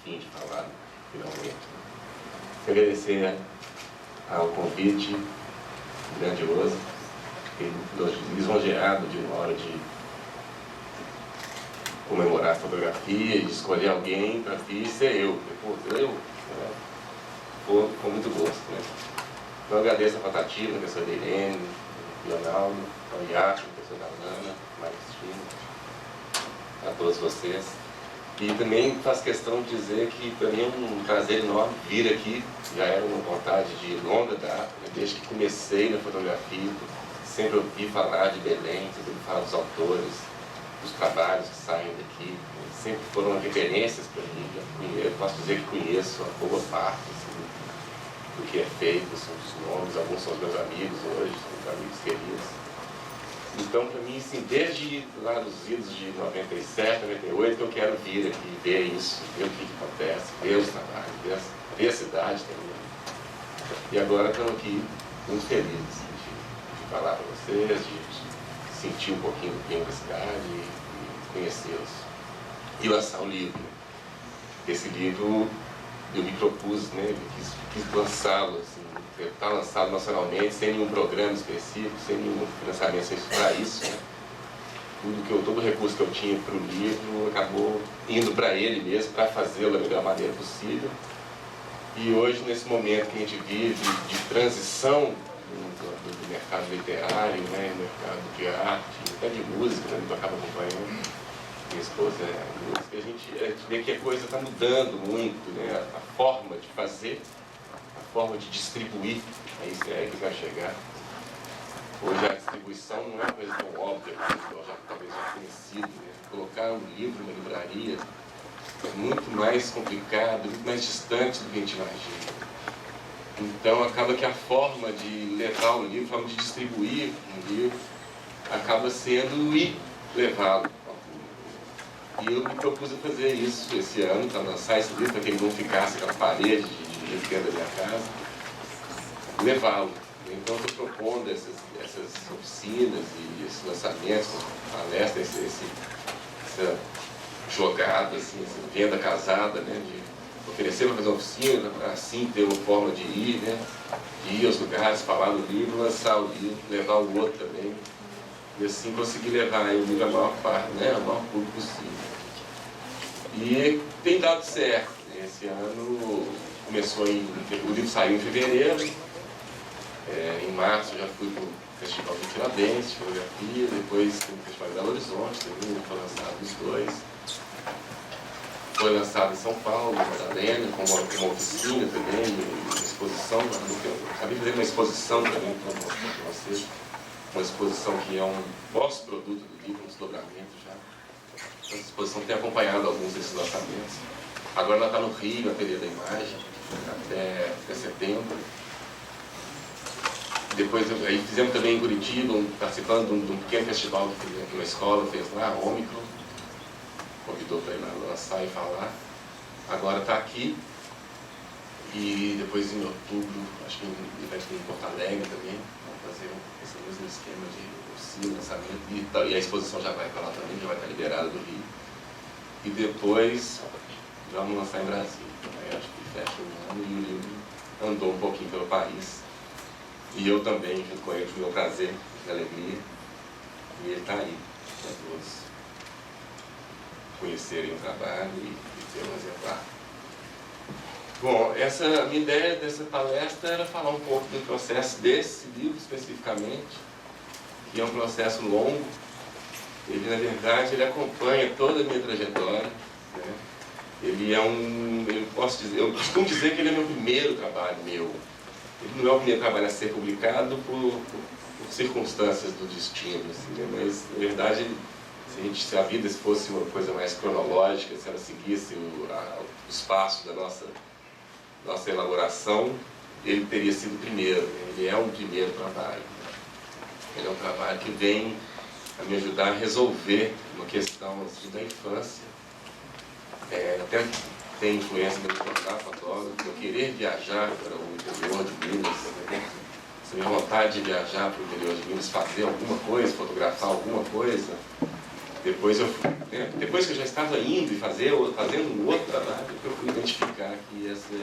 fim de falar, finalmente. Agradecer ao convite grandioso, lisonjeado de uma hora de comemorar a fotografia e de escolher alguém para vir ser eu. Com muito gosto, né? Então, eu agradeço a Patativa, a professora Irene, o Leonardo, ao Iaco, a professora Ana, a Maristina, a todos vocês. E também faço questão de dizer que para mim é um prazer enorme vir aqui. Já era uma vontade de longa data, né? Desde que comecei na fotografia, sempre ouvi falar de Belém, sempre ouvi falar dos autores, dos trabalhos que saem daqui, sempre foram referências para mim. Eu posso dizer que conheço a boa parte assim, do que é feito, são os nomes, alguns são os meus amigos hoje, são os amigos queridos. Então, para mim, assim, desde lá dos idos de 97, 98, que eu quero vir aqui, ver isso, ver o que acontece, ver os trabalhos, ver a cidade também. E agora estamos aqui muito felizes assim, de falar para vocês, de sentir um pouquinho do clima da cidade e conhecê-los. E lançar um livro. Esse livro eu me propus, né, quis lançá-lo, assim, está lançado nacionalmente, sem nenhum programa específico, sem nenhum financiamento para isso. Né? Todo o recurso que eu tinha para o livro acabou indo para ele mesmo, para fazê-lo da melhor maneira possível. E hoje, nesse momento que a gente vive de transição do mercado literário, né, do mercado de arte, até de música, né, que eu acabo acompanhando, minha esposa é música, a gente vê que a coisa está mudando muito, né, a forma de fazer, a forma de distribuir, é isso que eu quero chegar. Hoje a distribuição não é uma coisa tão óbvia, como já talvez já conhecido, né? Colocar um livro na livraria é muito mais complicado, muito mais distante do que a gente imagina. Então acaba que a forma de levar o livro, a forma de distribuir um livro, acaba sendo ir levá-lo. E eu me propus a fazer isso esse ano, para lançar esse livro, para que ele não ficasse aquela parede de livro dentro da minha casa, levá-lo. Então eu estou propondo essas oficinas e esses lançamentos, palestras, essa jogada, assim, essa venda casada, né, de oferecer para fazer uma oficina, para assim ter uma forma de ir, né, de ir aos lugares, falar do livro, lançar o livro, levar o outro também, e assim conseguir levar o livro a maior parte, né, a maior público possível. E tem dado certo. Esse ano começou o livro saiu em fevereiro, em março já fui para o Festival de Tiradentes, de fotografia, depois tem o Festival de Belo Horizonte, também foi lançado os dois. Foi lançado em São Paulo, em Madalena, com uma oficina também, uma exposição. Eu acabei de fazer uma exposição também para mostrar para vocês. Uma exposição que é um pós-produto do livro, um desdobramento já. Essa exposição tem acompanhado alguns desses lançamentos. Agora ela está no Rio, na Ateliê da Imagem, até setembro. Depois aí fizemos também em Curitiba, participando de um pequeno festival que uma escola fez lá, a Ômicron. Convidou para ir lá lançar e falar. Agora está aqui. E depois em outubro, acho que vai ter em Porto Alegre também. Vamos fazer esse mesmo esquema de oficina, lançamento. E a exposição já vai para lá também, já vai estar liberada do Rio. E depois vamos lançar em Brasília. Aí acho que fecha um ano e o livro andou um pouquinho pelo país. E eu também, junto com ele, tive o prazer e a alegria. E ele está aí, para todos conhecerem o trabalho e ter um exemplar. Bom, a minha ideia dessa palestra era falar um pouco do processo desse livro especificamente, que é um processo longo. Ele, na verdade, ele acompanha toda a minha trajetória, né? Ele é eu costumo dizer que ele é meu primeiro trabalho meu. Ele não é o primeiro trabalho a ser publicado por circunstâncias do destino, assim, né? Mas, na verdade, se a vida fosse uma coisa mais cronológica, se ela seguisse os passos da nossa elaboração, ele teria sido o primeiro, né? Ele é um primeiro trabalho. Ele é um trabalho que vem a me ajudar a resolver uma questão assim, da infância. Até tem influência do tornar fotógrafo, eu querer viajar para o interior de Minas, né? Essa minha vontade de viajar para o interior de Minas, fazer alguma coisa, fotografar alguma coisa, Depois que eu já estava indo e fazendo um outro trabalho, eu fui identificar que essa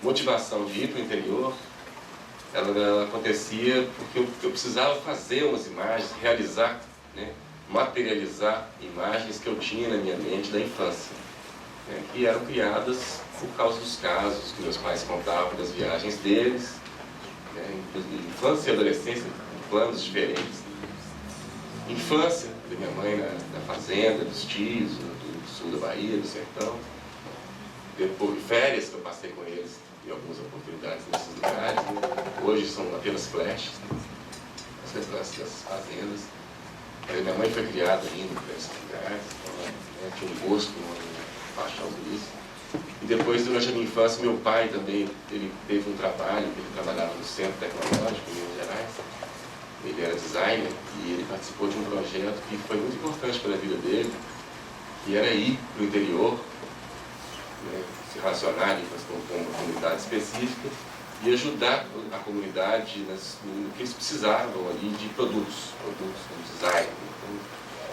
motivação de ir para o interior, ela acontecia porque eu precisava fazer umas imagens, realizar, né, materializar imagens que eu tinha na minha mente da infância, né, que eram criadas por causa dos casos que meus pais contavam das viagens deles, né, infância e adolescência, em planos diferentes. Infância da minha mãe na fazenda, dos tios, do sul da Bahia, do sertão. Depois, férias que eu passei com eles em algumas oportunidades nesses lugares, né? Hoje são apenas flashes, né? As lembranças dessas fazendas. Mas minha mãe foi criada indo para esses lugares, então, né, tinha um gosto, uma paixão por isso. E depois, durante a minha infância, meu pai também, ele teve um trabalho, ele trabalhava no Centro Tecnológico, em Minas Gerais. Ele era designer e ele participou de um projeto que foi muito importante para a vida dele, que era ir para o interior, né, se relacionar com uma comunidade específica e ajudar a comunidade no que eles precisavam ali de produtos como design. Então,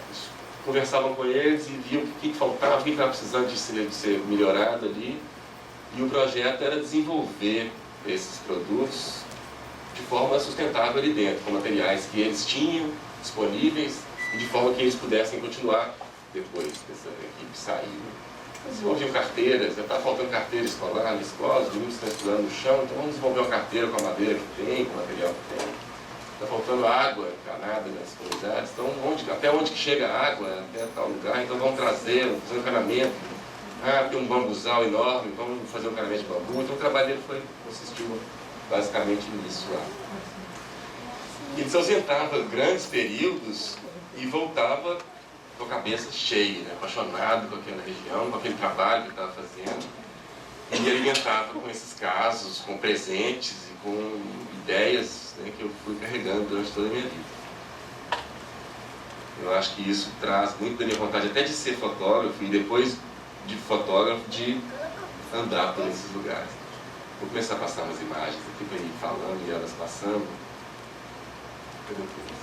eles conversavam com eles e viam o que faltava, o que estava precisando de ser melhorado ali, e o projeto era desenvolver esses produtos de forma sustentável ali dentro, com materiais que eles tinham disponíveis e de forma que eles pudessem continuar depois dessa equipe sair. Eles desenvolviam carteiras, está faltando carteira escolar na escola, os meninos estão estudando no chão, então vamos desenvolver uma carteira com a madeira que tem, com o material que tem. Está faltando água encanada nas comunidades, então até onde que chega a água, até tal lugar, então vamos trazer um encanamento. Tem um bambuzal enorme, vamos fazer um encanamento de bambu. Então o trabalho dele consistiu basicamente nisso lá. Ele se ausentava grandes períodos e voltava com a cabeça cheia, né? Apaixonado com aquela região, com aquele trabalho que ele estava fazendo. E me alimentava com esses casos, com presentes e com ideias, né, que eu fui carregando durante toda a minha vida. Eu acho que isso traz muito da minha vontade até de ser fotógrafo e depois de fotógrafo de andar por esses lugares. Vou começar a passar umas imagens aqui para ir falando e elas passando. Cadê o que?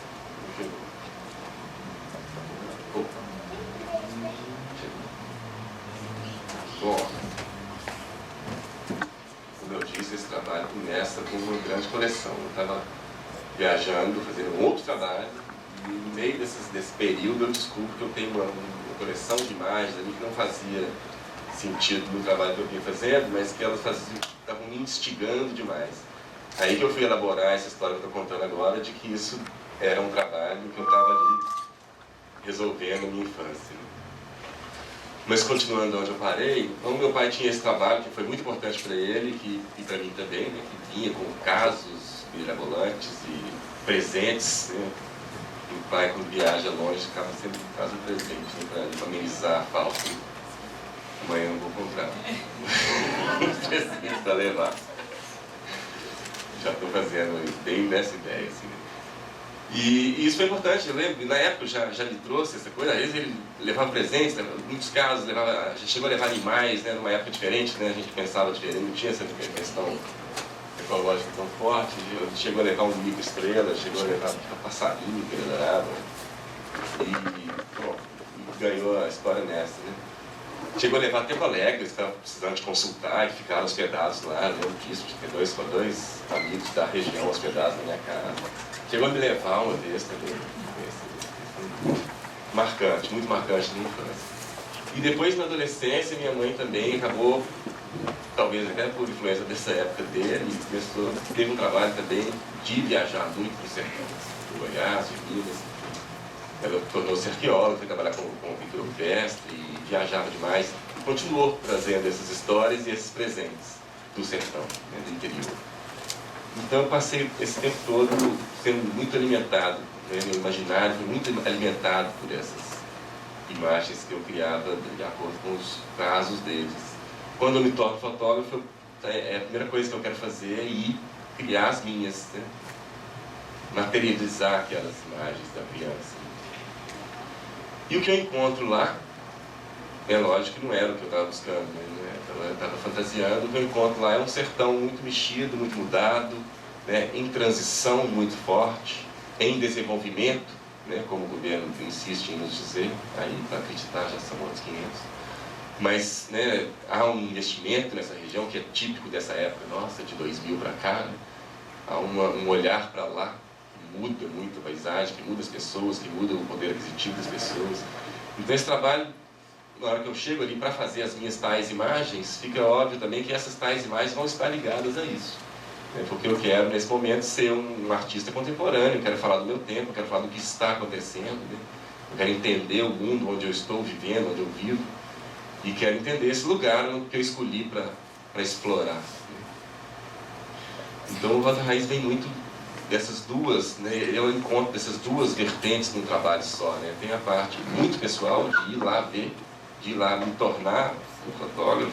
Bom, como eu disse, esse trabalho começa com uma grande coleção. Eu estava viajando, fazendo um outro trabalho, e no meio desse período eu descubro que eu tenho uma coleção de imagens ali que não fazia sentido no trabalho que eu vinha fazendo, mas que elas estavam me instigando demais. Aí que eu fui elaborar essa história que eu estou contando agora, de que isso era um trabalho que eu estava ali resolvendo a minha infância. Mas continuando onde eu parei, então meu pai tinha esse trabalho que foi muito importante para ele e para mim também, né, que vinha com casos mirabolantes e presentes, né. O pai, quando viaja longe, acaba sempre traz um presente, né, para amenizar a falta. Amanhã eu não vou comprar um presente para levar. Já estou fazendo bem nessa ideia, assim. E isso foi importante, eu lembro, na época já me trouxe essa coisa, às vezes ele levava presentes, em muitos casos já chegou a levar animais, né, numa época diferente, né, a gente pensava diferente, não tinha essa questão ecológica tão forte, chegou a levar um mico estrela, chegou a levar um passarinho que ele adorava, e ganhou a história nessa, né. Chegou a levar até colegas que estavam precisando de consultar e ficaram hospedados lá, eu lembro disso, tinha dois amigos da região hospedados na minha casa. Chegou a me levar uma vez também. Marcante, muito marcante na infância. E depois, na adolescência, minha mãe também acabou, talvez até por influência dessa época dele, teve um trabalho também de viajar muito para o sertão, do Goiás, de Minas. Ela tornou-se arqueóloga, foi trabalhar com pintura rupestre e viajava demais. E continuou trazendo essas histórias e esses presentes do sertão, né, do interior. Então eu passei esse tempo todo sendo muito alimentado, né? Meu imaginário foi muito alimentado por essas imagens que eu criava de acordo com os casos deles. Quando eu me torno fotógrafo, a primeira coisa que eu quero fazer é ir criar as minhas, né? Materializar aquelas imagens da criança. E o que eu encontro lá, é lógico que não era o que eu estava buscando, né? Eu estava fantasiando. O que eu encontro lá é um sertão muito mexido, muito mudado, né? Em transição muito forte, em desenvolvimento né, como o governo insiste em nos dizer, aí para acreditar já são outros 500. Mas, né, há um investimento nessa região que é típico dessa época nossa, de 2000 para cá, né? Há um olhar para lá que muda muito a paisagem, que muda as pessoas, que muda o poder aquisitivo das pessoas. Então esse trabalho, na hora que eu chego ali para fazer as minhas tais imagens, fica óbvio também que essas tais imagens vão estar ligadas a isso. Né? Porque eu quero, nesse momento, ser um artista contemporâneo, eu quero falar do meu tempo, eu quero falar do que está acontecendo, né? Eu quero entender o mundo onde eu estou vivendo, onde eu vivo, e quero entender esse lugar que eu escolhi para explorar. Né? Então o Rota Raiz vem muito dessas duas, né, eu encontro dessas duas vertentes num trabalho só, né? Tem a parte muito pessoal de ir lá ver, de ir lá me tornar um fotógrafo,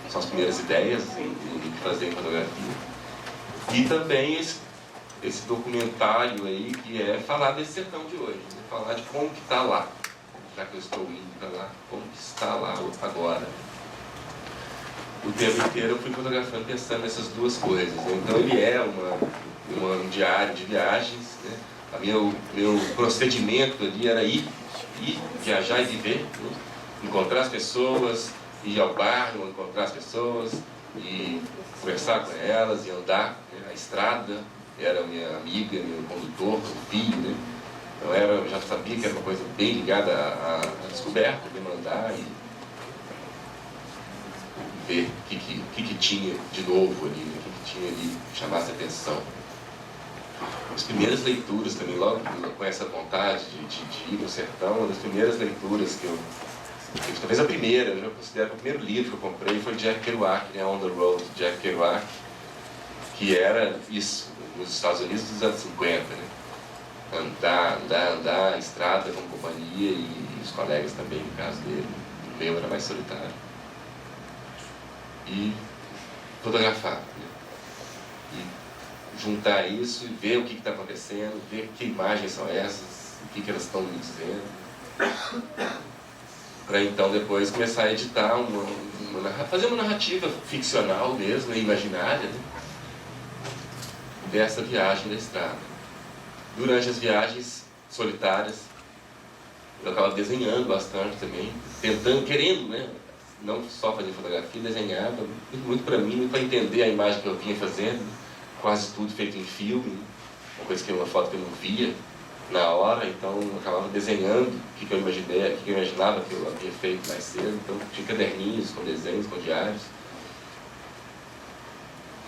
são as primeiras ideias em fazer fotografia, e também esse documentário aí que é falar desse sertão de hoje, né? Falar de como que está lá, já que eu estou indo para lá, como que está lá agora. O tempo inteiro eu fui fotografando pensando nessas duas coisas, né? Então ele é um diário de viagens, né? Meu procedimento ali era ir, viajar e viver, né? Encontrar as pessoas, ir ao bar, encontrar as pessoas, e conversar com elas, e andar, né? A estrada era minha amiga, meu condutor, meu filho, né? Então eu já sabia que era uma coisa bem ligada à descoberta, demandar e ver o que tinha de novo ali, né? O que tinha ali que chamasse a atenção. As primeiras leituras também, logo com essa vontade de ir no sertão, uma das primeiras leituras que eu talvez a primeira, eu já considero que o primeiro livro que eu comprei foi Jack Kerouac, né? On the Road, Jack Kerouac, que era isso, nos Estados Unidos dos anos 50, né? Andar, estrada com companhia e os colegas também, no caso dele. O meu era mais solitário. E fotografar, né? E juntar isso e ver o que está acontecendo, ver que imagens são essas, o que elas estão me dizendo, para então depois começar a editar, fazer uma narrativa ficcional mesmo, imaginária, né? Dessa viagem da estrada. Durante as viagens solitárias, eu acabava desenhando bastante também, querendo, né? Não só fazer fotografia, desenhava, muito para mim, muito para entender a imagem que eu vinha fazendo, quase tudo feito em filme, uma foto que eu não via na hora, então eu acabava desenhando o que eu imaginei, o que eu imaginava que eu havia feito mais cedo, então tinha caderninhos com desenhos, com diários.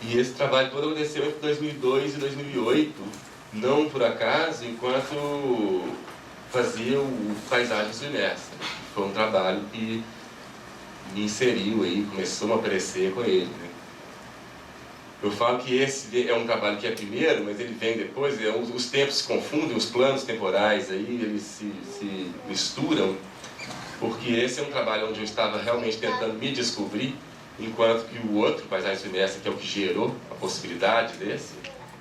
E esse trabalho todo aconteceu entre 2002 e 2008, não por acaso, enquanto fazia o Paisagens do Imersa. Foi um trabalho que me inseriu aí, começou a aparecer com ele, né? Eu falo que esse é um trabalho que é primeiro, mas ele vem depois, os tempos se confundem, os planos temporais aí, eles se misturam, porque esse é um trabalho onde eu estava realmente tentando me descobrir, enquanto que o outro, Paisagens do Imersa, que é o que gerou a possibilidade desse,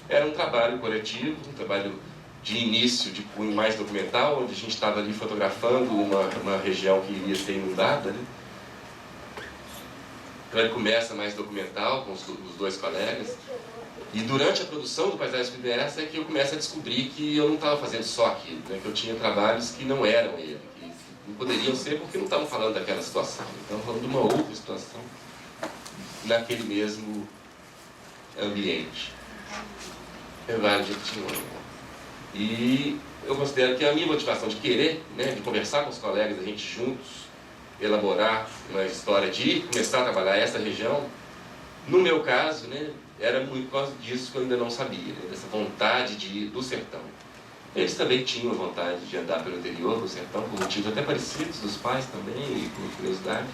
era um trabalho coletivo, um trabalho de início, de cunho mais documental, onde a gente estava ali fotografando uma região que iria ser inundada, né? Então ele começa mais documental com os dois colegas, e durante a produção do Paisagens do Imersa é que eu começo a descobrir que eu não estava fazendo só aquilo, né? Que eu tinha trabalhos que não eram ele, que não poderiam ser porque não estavam falando daquela situação, então falando de uma outra situação naquele mesmo ambiente. E eu considero que a minha motivação de querer, né, de conversar com os colegas, a gente juntos elaborar uma história de começar a trabalhar essa região, no meu caso, né, era muito por causa disso que eu ainda não sabia, né, dessa vontade de ir do sertão. Eles também tinham a vontade de andar pelo interior do sertão, por motivos até parecidos dos pais também, e por curiosidade,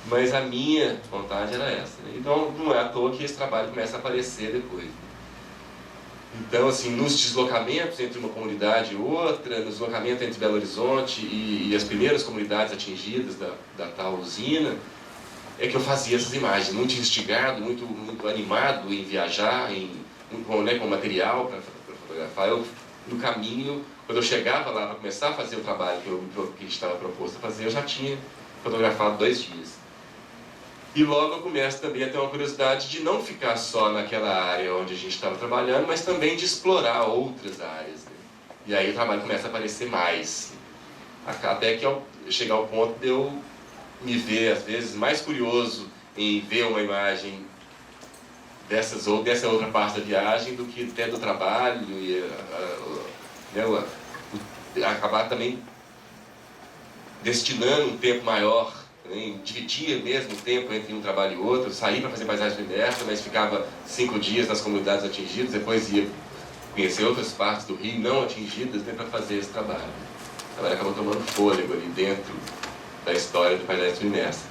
mas a minha vontade era essa, né? Então não é à toa que esse trabalho começa a aparecer depois. Então, assim, nos deslocamentos entre uma comunidade e outra, no deslocamento entre Belo Horizonte e as primeiras comunidades atingidas da tal usina, é que eu fazia essas imagens, muito instigado, muito animado em viajar, com material para fotografar. No caminho, quando eu chegava lá para começar a fazer o trabalho que estava proposto a fazer, eu já tinha fotografado 2 dias. E logo eu começo também a ter uma curiosidade de não ficar só naquela área onde a gente estava trabalhando, mas também de explorar outras áreas, né? E aí o trabalho começa a aparecer mais. Até que chegar ao ponto de eu me ver, às vezes, mais curioso em ver uma imagem dessa outra parte da viagem do que até do trabalho e acabar também destinando um tempo maior, né? Dividia mesmo o tempo entre um trabalho e outro, saía para fazer paisagem inversa, mas ficava 5 dias nas comunidades atingidas, depois ia conhecer outras partes do Rio não atingidas, né, para fazer esse trabalho. O trabalho acabou tomando fôlego ali dentro da história do paisagem submersa.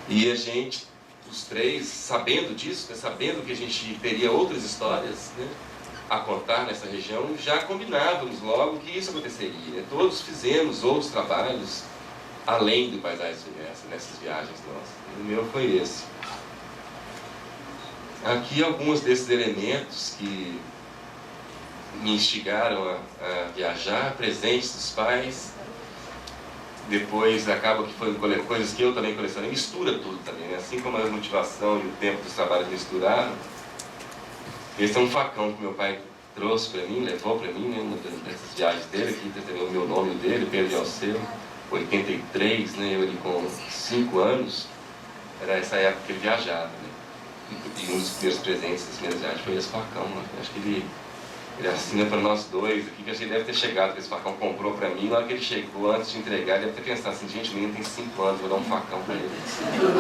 E a gente, os três, sabendo disso, né, sabendo que a gente teria outras histórias, né, a contar nessa região, já combinávamos logo que isso aconteceria, né? Todos fizemos outros trabalhos além do paisagem submersa nessas viagens nossas. O meu foi esse. Aqui alguns desses elementos que me instigaram a viajar, presentes dos pais. Depois acaba que foram coisas que eu também colecionei, mistura tudo também, né? Assim como a motivação e o tempo dos trabalhos misturaram. Esse é um facão que meu pai trouxe para mim, levou para mim, né, uma dessas viagens dele, aqui tem o meu nome e o dele, Pedro e Alceu, 83, né, eu ali com 5 anos, era essa época que ele viajava, né? E um dos primeiros presentes das primeiras viagens foi esse facão, né? Acho que ele assina para nós dois aqui, que a gente deve ter chegado, que esse facão comprou para mim, na hora que ele chegou, antes de entregar, ele deve ter pensado assim, gente, o menino tem 5 anos, vou dar um facão para ele.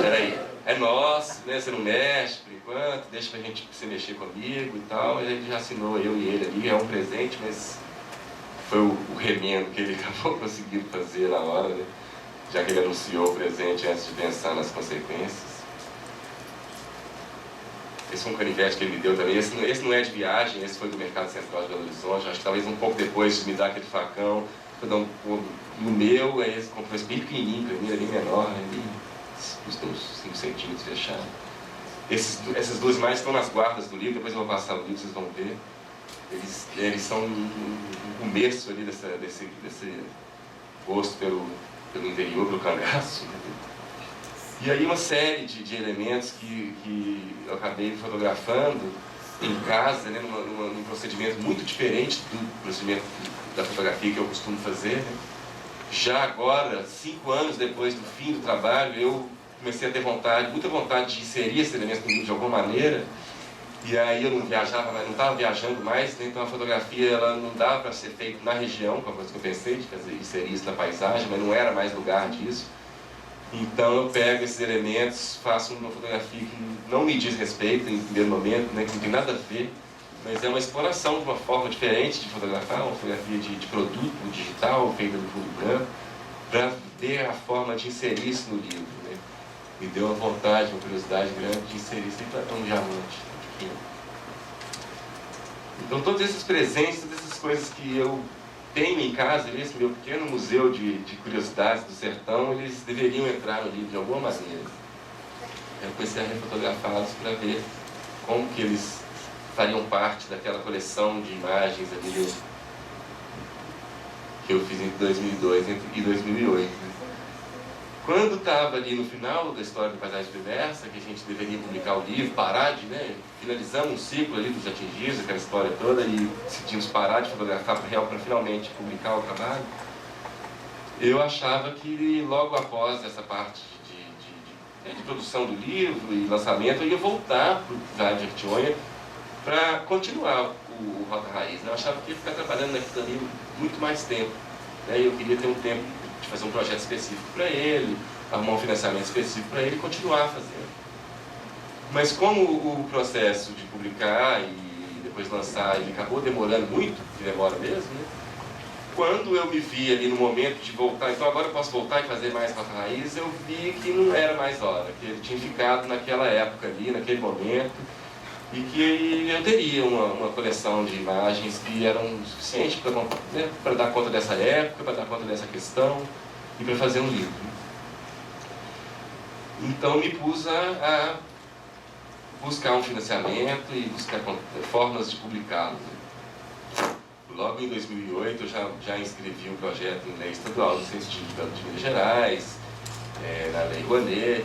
Peraí, é nosso, né? Você não mexe por enquanto, deixa pra gente você mexer comigo e tal. E ele já assinou, eu e ele ali, é um presente, mas foi o remendo que ele acabou conseguindo fazer na hora, né? Já que ele anunciou o presente antes de pensar nas consequências. Esse foi um canivete que ele me deu também. Esse não é de viagem, esse foi do Mercado Central de Belo Horizonte. Acho que talvez um pouco depois de me dar aquele facão, eu dar no meu, aí esse comprou esse bem pequenininho pra mim, era bem menor, né? Custa uns 5 centímetros fechado. Essas duas imagens estão nas guardas do livro, depois eu vou passar o livro, vocês vão ver. Eles são um começo ali desse gosto pelo interior, pelo cangaço, né? E aí uma série de elementos que eu acabei fotografando em casa, né, num procedimento muito diferente do procedimento da fotografia que eu costumo fazer, né? Já agora, 5 anos depois do fim do trabalho, eu comecei a ter muita vontade de inserir esses elementos no livro de alguma maneira. E aí eu não viajava, não estava viajando mais, né? Então a fotografia ela não dava para ser feita na região, que é uma coisa que eu pensei de inserir isso na paisagem, mas não era mais lugar disso. Então eu pego esses elementos, faço uma fotografia que não me diz respeito em primeiro momento, né? Que não tem nada a ver, mas é uma exploração de uma forma diferente de fotografar, uma fotografia de produto digital, feita no fundo branco, para ver a forma de inserir isso no livro, né? Me deu uma vontade, uma curiosidade grande de inserir isso em um diamante. Então todos esses presentes, todas essas coisas que eu tenho em casa, esse meu pequeno museu de curiosidades do sertão, eles deveriam entrar no livro de alguma maneira. Eu comecei a refotografá-los para ver como que eles fariam parte daquela coleção de imagens ali que eu fiz entre 2002 e 2008. Né? Quando estava ali no final da história do Paisagem Submersa, que a gente deveria publicar o livro, parar de, né, finalizamos um ciclo ali dos atingidos, aquela história toda, e decidimos parar de fotografar para finalmente publicar o trabalho, eu achava que logo após essa parte de produção do livro e lançamento, eu ia voltar para o Vale de Jequitinhonha para continuar o Rota Raiz. Né? Eu achava que ia ficar trabalhando naquilo ali muito mais tempo. Né? E eu queria ter um tempo de fazer um projeto específico para ele, arrumar um financiamento específico para ele e continuar fazendo. Mas como o processo de publicar e depois lançar, ele acabou demorando muito, que demora mesmo, né? Quando eu me vi ali no momento de voltar, então agora eu posso voltar e fazer mais Rota Raiz, eu vi que não era mais hora, que ele tinha ficado naquela época ali, naquele momento, e que eu teria uma coleção de imagens que eram suficientes para, né, para dar conta dessa época, para dar conta dessa questão e para fazer um livro. Então me pus a buscar um financiamento e buscar formas de publicá-lo. Logo em 2008 eu já inscrevi um projeto em lei estadual do Centro de Minas Gerais, na Lei Rouanet,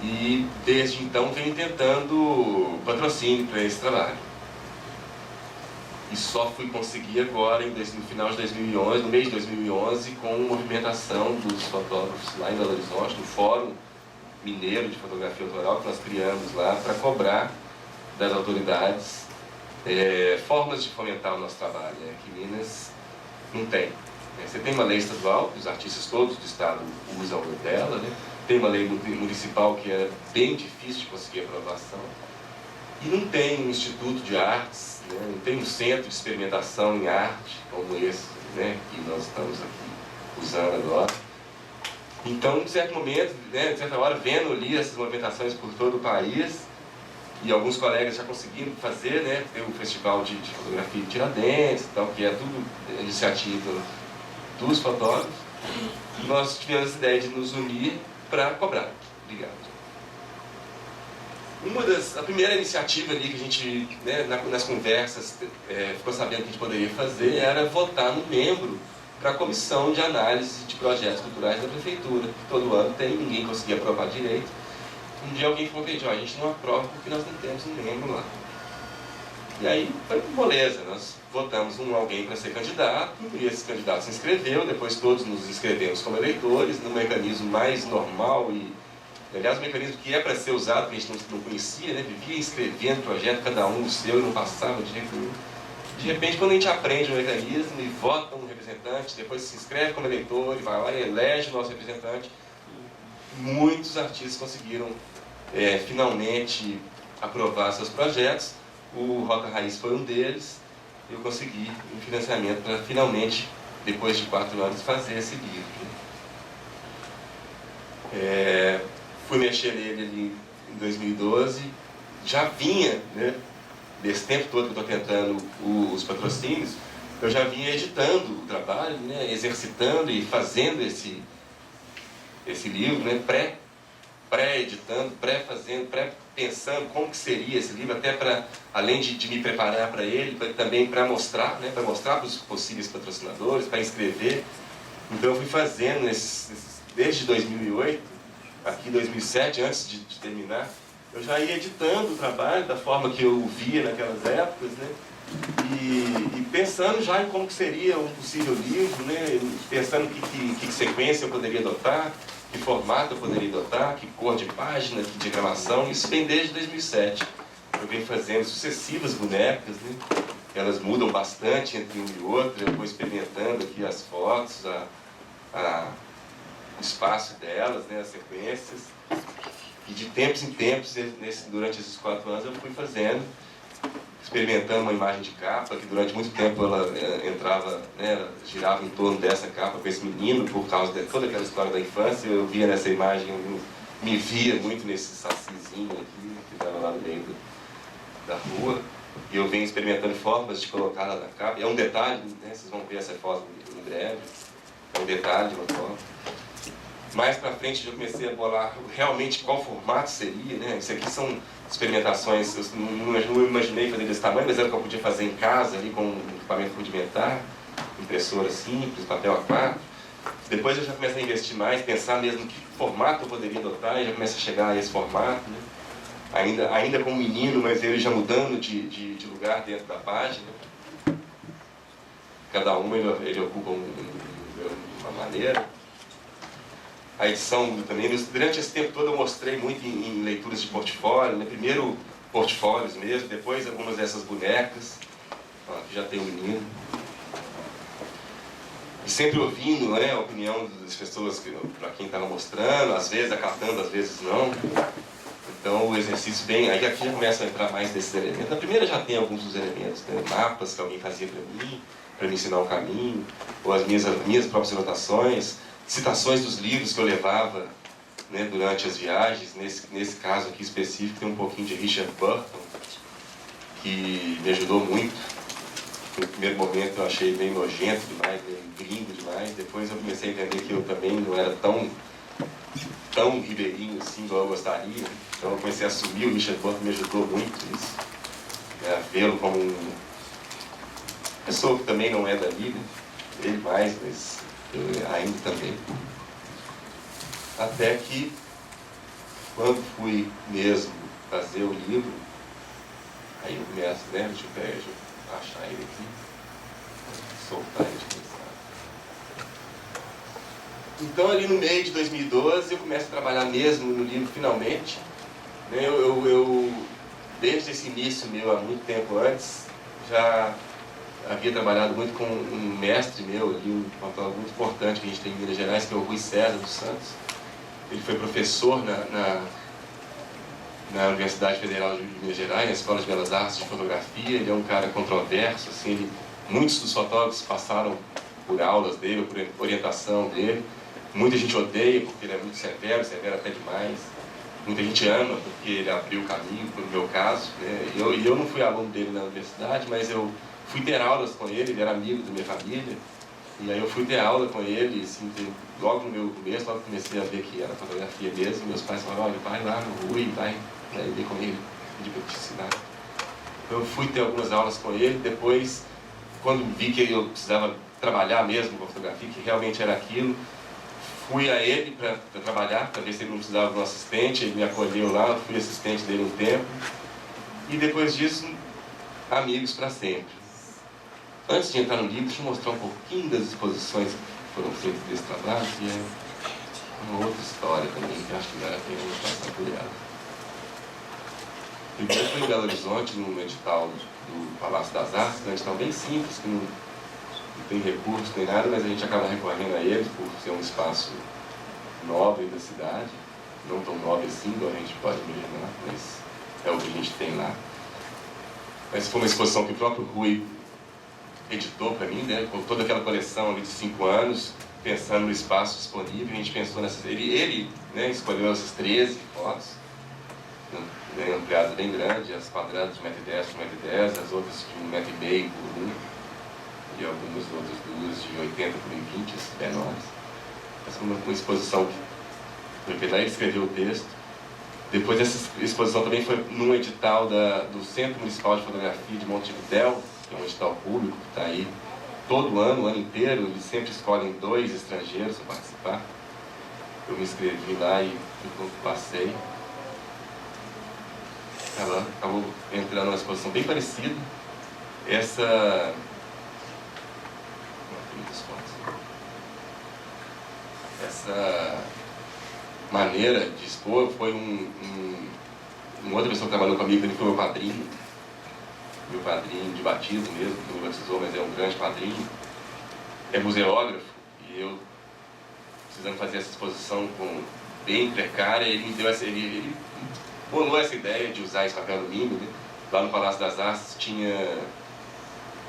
e desde então venho tentando patrocínio para esse trabalho. E só fui conseguir agora, no final de 2011, no mês de 2011, com movimentação dos fotógrafos lá em Belo Horizonte, no Fórum Mineiro de Fotografia Autoral, que nós criamos lá para cobrar das autoridades formas de fomentar o nosso trabalho, que Minas não tem. Você tem uma lei estadual, que os artistas todos do estado usam dela, tem uma lei municipal que é bem difícil de conseguir aprovação, e não tem um instituto de artes, não tem um centro de experimentação em arte, como esse que nós estamos aqui usando agora. Então, de certo momento, de certa hora, vendo ali essas movimentações por todo o país, e alguns colegas já conseguiram fazer, tem o Festival de Fotografia de Tiradentes, que é tudo iniciativa dos fotógrafos, nós tivemos a ideia de nos unir para cobrar. Obrigado. A primeira iniciativa ali que a gente, nas conversas, ficou sabendo que a gente poderia fazer era votar no membro para a comissão de análise de projetos culturais da prefeitura, que todo ano tem, ninguém conseguia aprovar direito. Um dia alguém falou que a gente não aprova porque nós não temos um membro lá. E aí foi beleza, nós votamos alguém para ser candidato, e esse candidato se inscreveu, depois todos nos inscrevemos como eleitores, no mecanismo mais normal e, aliás, um mecanismo que é para ser usado, que a gente não conhecia, vivia escrevendo projeto, cada um o seu, e não passava de jeito nenhum. De repente, quando a gente aprende o mecanismo e vota um representante, depois se inscreve como eleitor e vai lá e elege o nosso representante, muitos artistas conseguiram finalmente aprovar seus projetos. O Roca Raiz foi um deles. Eu consegui um financiamento para finalmente, depois de 4 anos, fazer esse livro. Fui mexer nele ali em 2012, já vinha, desse tempo todo que eu estou tentando os patrocínios, eu já vinha editando o trabalho, exercitando e fazendo esse livro, pré-editando, pré-fazendo, pré-pensando como que seria esse livro, até para, além de me preparar para ele, também para mostrar para os possíveis patrocinadores, para inscrever. Então eu fui fazendo desde 2008, aqui 2007, antes de terminar, eu já ia editando o trabalho da forma que eu via naquelas épocas, e pensando já em como que seria um possível livro, pensando que sequência eu poderia adotar, que formato eu poderia adotar, que cor de página, que diagramação. Isso vem desde 2007. Eu venho fazendo sucessivas bonecas, elas mudam bastante entre um e outro, eu vou experimentando aqui as fotos, o espaço delas, as sequências. E de tempos em tempos, durante esses 4 anos, eu fui fazendo, experimentando uma imagem de capa, que durante muito tempo ela entrava, ela girava em torno dessa capa com esse menino, por causa de toda aquela história da infância. Eu via nessa imagem, eu me via muito nesse sacizinho aqui, que estava lá no meio da rua. E eu venho experimentando formas de colocá-la na capa. É um detalhe, vocês vão ver essa foto em breve, é um detalhe de uma foto. Mais para frente eu comecei a bolar realmente qual formato seria, Isso aqui são experimentações, eu não imaginei fazer desse tamanho, mas era o que eu podia fazer em casa, ali com um equipamento rudimentar, impressora simples, papel A4. Depois eu já comecei a investir mais, pensar mesmo que formato eu poderia adotar, e já começa a chegar a esse formato, ainda como menino, mas ele já mudando de lugar dentro da página. Cada uma ele ocupa uma maneira. A edição também, durante esse tempo todo eu mostrei muito em leituras de portfólio, Primeiro portfólios mesmo, depois algumas dessas bonecas. Aqui já tem um menino. E sempre ouvindo a opinião das pessoas para quem estava mostrando, às vezes acatando, às vezes não. Então o exercício bem, aí aqui já começa a entrar mais desses elementos. Na primeira já tem alguns dos elementos, mapas que alguém fazia para me ensinar um caminho, ou as minhas próprias anotações, citações dos livros que eu levava durante as viagens. Nesse caso aqui específico tem um pouquinho de Richard Burton, que me ajudou muito. No primeiro momento eu achei meio nojento demais, meio gringo demais. Depois eu comecei a entender que eu também não era tão ribeirinho assim igual eu gostaria. Então eu comecei a assumir. O Richard Burton me ajudou muito nisso, a vê-lo como uma pessoa que também não é dali, ele mais, mas eu ainda também. Até que, quando fui mesmo fazer o livro, aí eu começo, deixa eu achar ele aqui, soltar ele de pensar. Então, ali no meio de 2012, eu começo a trabalhar mesmo no livro, finalmente. Eu desde esse início meu, há muito tempo antes, já havia trabalhado muito com um mestre meu ali, um autor muito importante que a gente tem em Minas Gerais, que é o Rui César dos Santos. Ele foi professor na Universidade Federal de Minas Gerais, na Escola de Belas Artes de Fotografia. Ele é um cara controverso, assim, muitos dos fotógrafos passaram por aulas dele, por orientação dele. Muita gente odeia porque ele é muito severo até demais. Muita gente ama porque ele abriu o caminho, no meu caso, né? Eu não fui aluno dele na universidade, mas eu fui ter aulas com ele era amigo da minha família. E aí eu fui ter aula com ele, assim, logo no meu começo, logo comecei a ver que era fotografia mesmo. Meus pais falaram, olha, vai lá no Rui, vai ver com ele, pedir para te ensinar. Eu fui ter algumas aulas com ele, depois, quando vi que eu precisava trabalhar mesmo com a fotografia, que realmente era aquilo, fui a ele para trabalhar, para ver se ele não precisava de um assistente. Ele me acolheu lá, eu fui assistente dele um tempo. E depois disso, amigos para sempre. Antes de entrar no livro, deixa eu mostrar um pouquinho das exposições que foram feitas desse trabalho, que é uma outra história também, que acho que vale a pena passar por ela. Primeiro foi em Belo Horizonte, num edital do Palácio das Artes, um edital bem simples, que não tem recurso nem nada, mas a gente acaba recorrendo a ele por ser um espaço nobre da cidade, não tão nobre assim, igual a gente pode imaginar, mas é o que a gente tem lá. Mas foi uma exposição que o próprio Rui editou para mim, né, com toda aquela coleção ali de 5 anos, pensando no espaço disponível. A gente pensou nessas... Ele né, escolheu essas 13 fotos, né, ampliadas bem grande, as quadradas de 1,10 por 1,10, as outras de 1,5 por 1, e algumas outras duas de 80 por 1,20, as menores. Essa foi uma exposição que foi feita, ele escreveu o texto. Depois essa exposição também foi num edital do Centro Municipal de Fotografia de Montevidéu, que é um edital público que está aí todo ano, o ano inteiro. Eles sempre escolhem 2 estrangeiros para participar. Eu me inscrevi lá e passei. Ela acabou entrando numa exposição bem parecida. Essa maneira de expor foi uma outra pessoa que trabalhou comigo, ele foi meu padrinho de batismo mesmo, que não me batizou, mas é um grande padrinho. É museógrafo, e eu, precisando fazer essa exposição bem precária, ele bolou essa ideia de usar esse papel alumínio, né? Lá no Palácio das Artes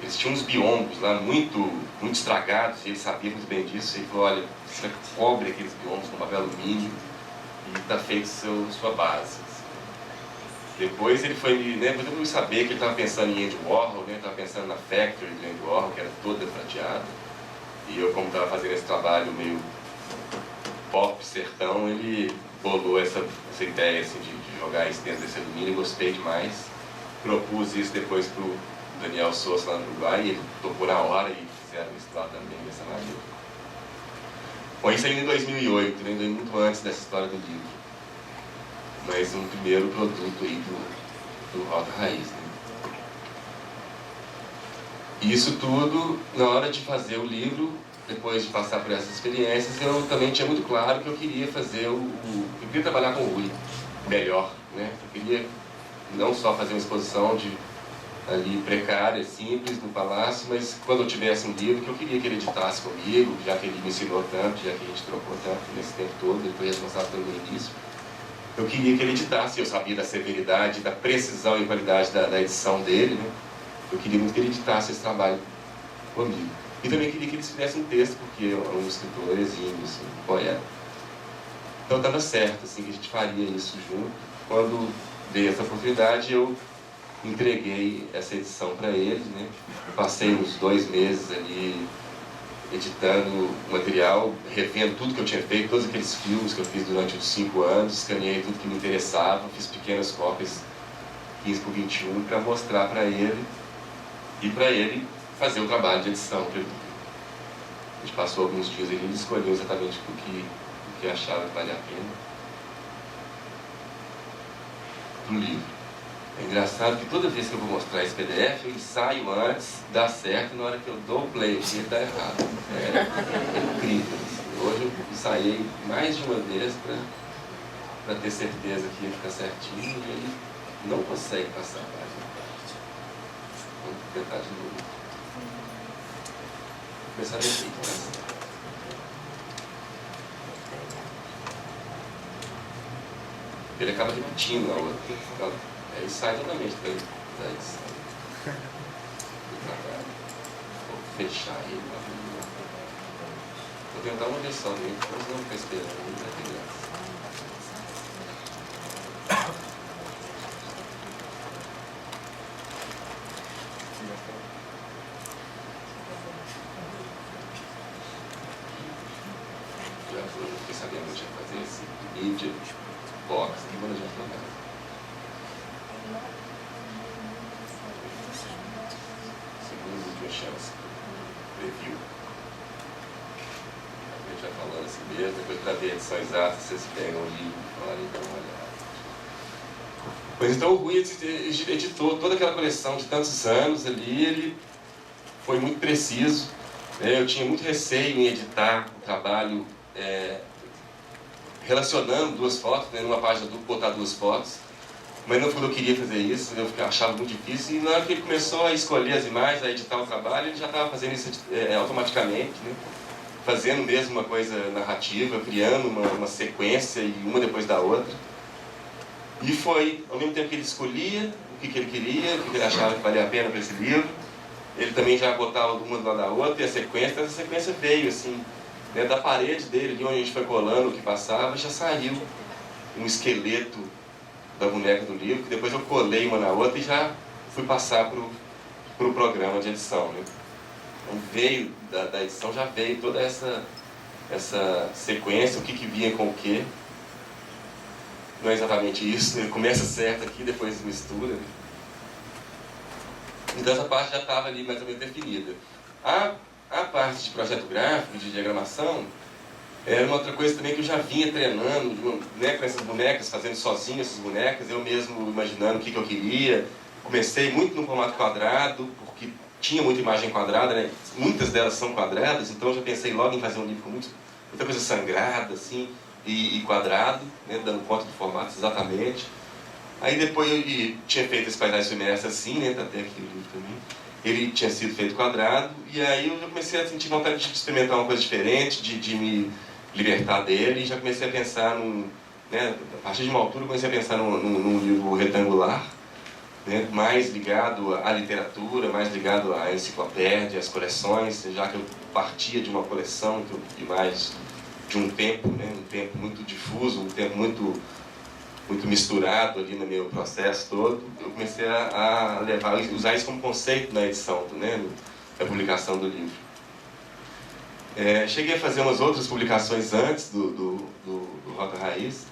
eles tinham uns biombos lá muito estragados, e ele sabia muito bem disso. Ele falou, olha, você cobre aqueles biombos com papel alumínio e está feito sua base. Depois ele foi, né, todo mundo sabia que ele estava pensando em Andy Warhol, né, estava pensando na Factory de Andy Warhol, que era toda prateada. E eu, como estava fazendo esse trabalho meio pop, sertão, ele bolou essa ideia assim, de jogar isso dentro desse alumínio. Gostei demais. Propus isso depois para o Daniel Souza lá no Uruguai, e ele topou na hora e fizeram isso lá também, dessa maneira. Bom, isso ainda em 2008, né, muito antes dessa história do livro. Mas um primeiro produto aí do Rota Raiz, né? E isso tudo, na hora de fazer o livro, depois de passar por essas experiências, eu também tinha muito claro que eu queria fazer eu queria trabalhar com o Rui melhor, né? Eu queria não só fazer uma exposição ali precária, simples, no palácio, mas quando eu tivesse um livro que eu queria que ele editasse comigo, já que ele me ensinou tanto, já que a gente trocou tanto nesse tempo todo, ele foi responsável pelo início. Eu queria que ele editasse, eu sabia da severidade, da precisão e qualidade da edição dele, né? Eu queria muito que ele editasse esse trabalho comigo. E também queria que eles fizessem um texto, porque é um escritor exímio, assim, um poeta. Então estava certo, assim, que a gente faria isso junto. Quando veio essa oportunidade, eu entreguei essa edição para ele, né? Passei uns 2 meses ali editando o material, revendo tudo que eu tinha feito, todos aqueles filmes que eu fiz durante os 5 anos, escaneei tudo que me interessava, fiz pequenas cópias 15 por 21 para mostrar para ele e para ele fazer o trabalho de edição. A gente passou alguns dias ali e ele escolheu exatamente o que achava que valia a pena para o livro. É engraçado que toda vez que eu vou mostrar esse PDF, eu ensaio antes, dá certo, e na hora que eu dou o play, ele dá errado. É incrível. Hoje eu ensaiei mais de uma vez para ter certeza que ia ficar certinho, e ele não consegue passar a página. Vamos tentar de novo. Vou começar daqui, então. Ele acaba repetindo a outra. Ele sai totalmente da edição. Vou fechar ele. Vou tentar uma vez só, né? Depois não ficar esperando, não vai ter graça. Já fiquei sabendo que eu tinha que fazer esse mídia box aqui quando a gente for nada. Segunda e última chance. Preview. A gente vai falando assim mesmo, depois para ver a edição exata, vocês pegam o livro e falam e dão uma olhada. Pois então o Rui editou toda aquela coleção de tantos anos ali, ele foi muito preciso. Eu tinha muito receio em editar o trabalho relacionando duas fotos, né, numa página dupla, botar duas fotos, mas não foi eu queria fazer isso, eu achava muito difícil, e na hora que ele começou a escolher as imagens, a editar o trabalho, ele já estava fazendo isso automaticamente, né, fazendo mesmo uma coisa narrativa, criando uma sequência e uma depois da outra. E foi, ao mesmo tempo que ele escolhia o que ele queria, o que ele achava que valia a pena para esse livro, ele também já botava uma do lado da outra, e essa sequência veio assim, né, da parede dele, de onde a gente foi colando o que passava, já saiu um esqueleto da boneca do livro, que depois eu colei uma na outra e já fui passar para o programa de edição, né. Então veio, da edição já veio toda essa sequência, o que vinha com o que. Não é exatamente isso, ele começa certo aqui, depois mistura, né. Então essa parte já estava ali mais ou menos definida. A parte de projeto gráfico, de diagramação, era uma outra coisa também que eu já vinha treinando, né, com essas bonecas, fazendo sozinho essas bonecas, eu mesmo imaginando o que eu queria. Comecei muito no formato quadrado, porque tinha muita imagem quadrada, né? Muitas delas são quadradas, então eu já pensei logo em fazer um livro com muita coisa sangrada, assim, e quadrado, né, dando conta do formato exatamente. Aí depois eu tinha feito esse paisagem submersa assim, né, até aqui o livro também. Ele tinha sido feito quadrado, e aí eu já comecei a sentir vontade de experimentar uma coisa diferente, de me libertar dele, e já comecei a pensar né, a partir de uma altura eu comecei a pensar num livro retangular, né, mais ligado à literatura, mais ligado à enciclopédia, às coleções, já que eu partia de uma coleção de mais de um tempo, né, um tempo muito difuso, um tempo muito misturado ali no meu processo todo. Eu comecei a usar isso como conceito na edição, né, na publicação do livro. Cheguei a fazer umas outras publicações antes do Rota Raiz,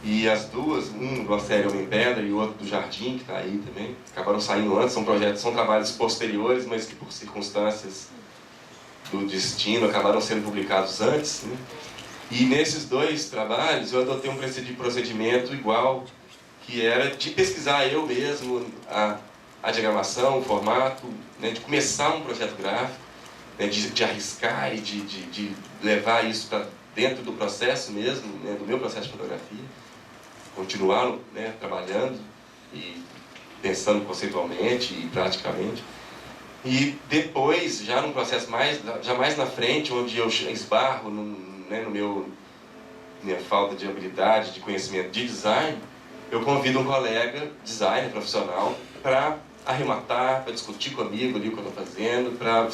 e as duas, um da série Homem Pedra e o outro do Jardim, que está aí também, acabaram saindo antes, são trabalhos posteriores, mas que por circunstâncias do destino acabaram sendo publicados antes, né? E nesses dois trabalhos eu adotei um procedimento igual, que era de pesquisar eu mesmo a diagramação, o formato, né, de começar um projeto gráfico, né, de arriscar e de levar isso para dentro do processo mesmo, né, do meu processo de fotografia, continuar, né, trabalhando e pensando conceitualmente e praticamente. E depois, já num processo já mais na frente, onde eu esbarro né, minha falta de habilidade, de conhecimento de design, eu convido um colega, designer profissional, para arrematar, para discutir comigo ali o que eu estou fazendo, para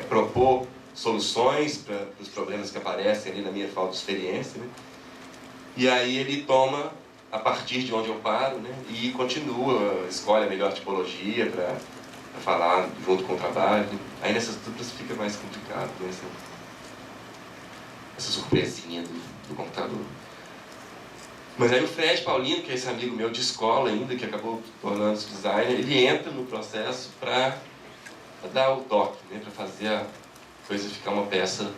propor soluções para os problemas que aparecem ali na minha falta de experiência, né? E aí ele toma a partir de onde eu paro, né, e continua, escolhe a melhor tipologia para falar junto com o trabalho. Aí nessas duplas fica mais complicado, né, essa surpresinha do computador. Mas aí o Fred Paulino, que é esse amigo meu de escola ainda, que acabou tornando-se designer, ele entra no processo para dar o toque, né, para fazer a coisa ficar uma peça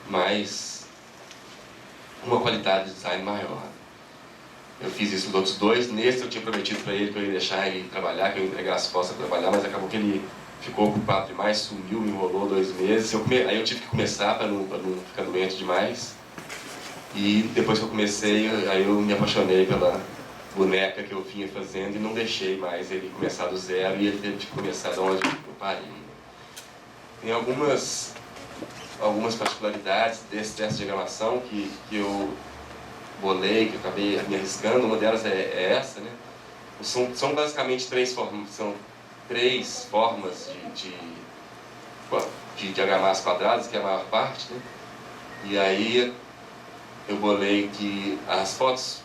mais... uma qualidade de design maior. Eu fiz isso nos outros dois. Nesse eu tinha prometido para ele que eu ia deixar ele trabalhar, que eu ia entregar as fotos para trabalhar, mas acabou que ele ficou ocupado demais, sumiu, me enrolou 2 meses. Aí eu tive que começar para não ficar doente demais. E depois que eu comecei, aí eu me apaixonei pela boneca que eu vinha fazendo e não deixei mais ele começar do zero, e ele teve que começar de onde eu parei. Tem algumas particularidades dessa diagramação que eu bolei, que eu acabei me arriscando. Uma delas é essa, né? São basicamente 3 formas de diagramar as quadradas, que é a maior parte, né? E aí eu bolei que as fotos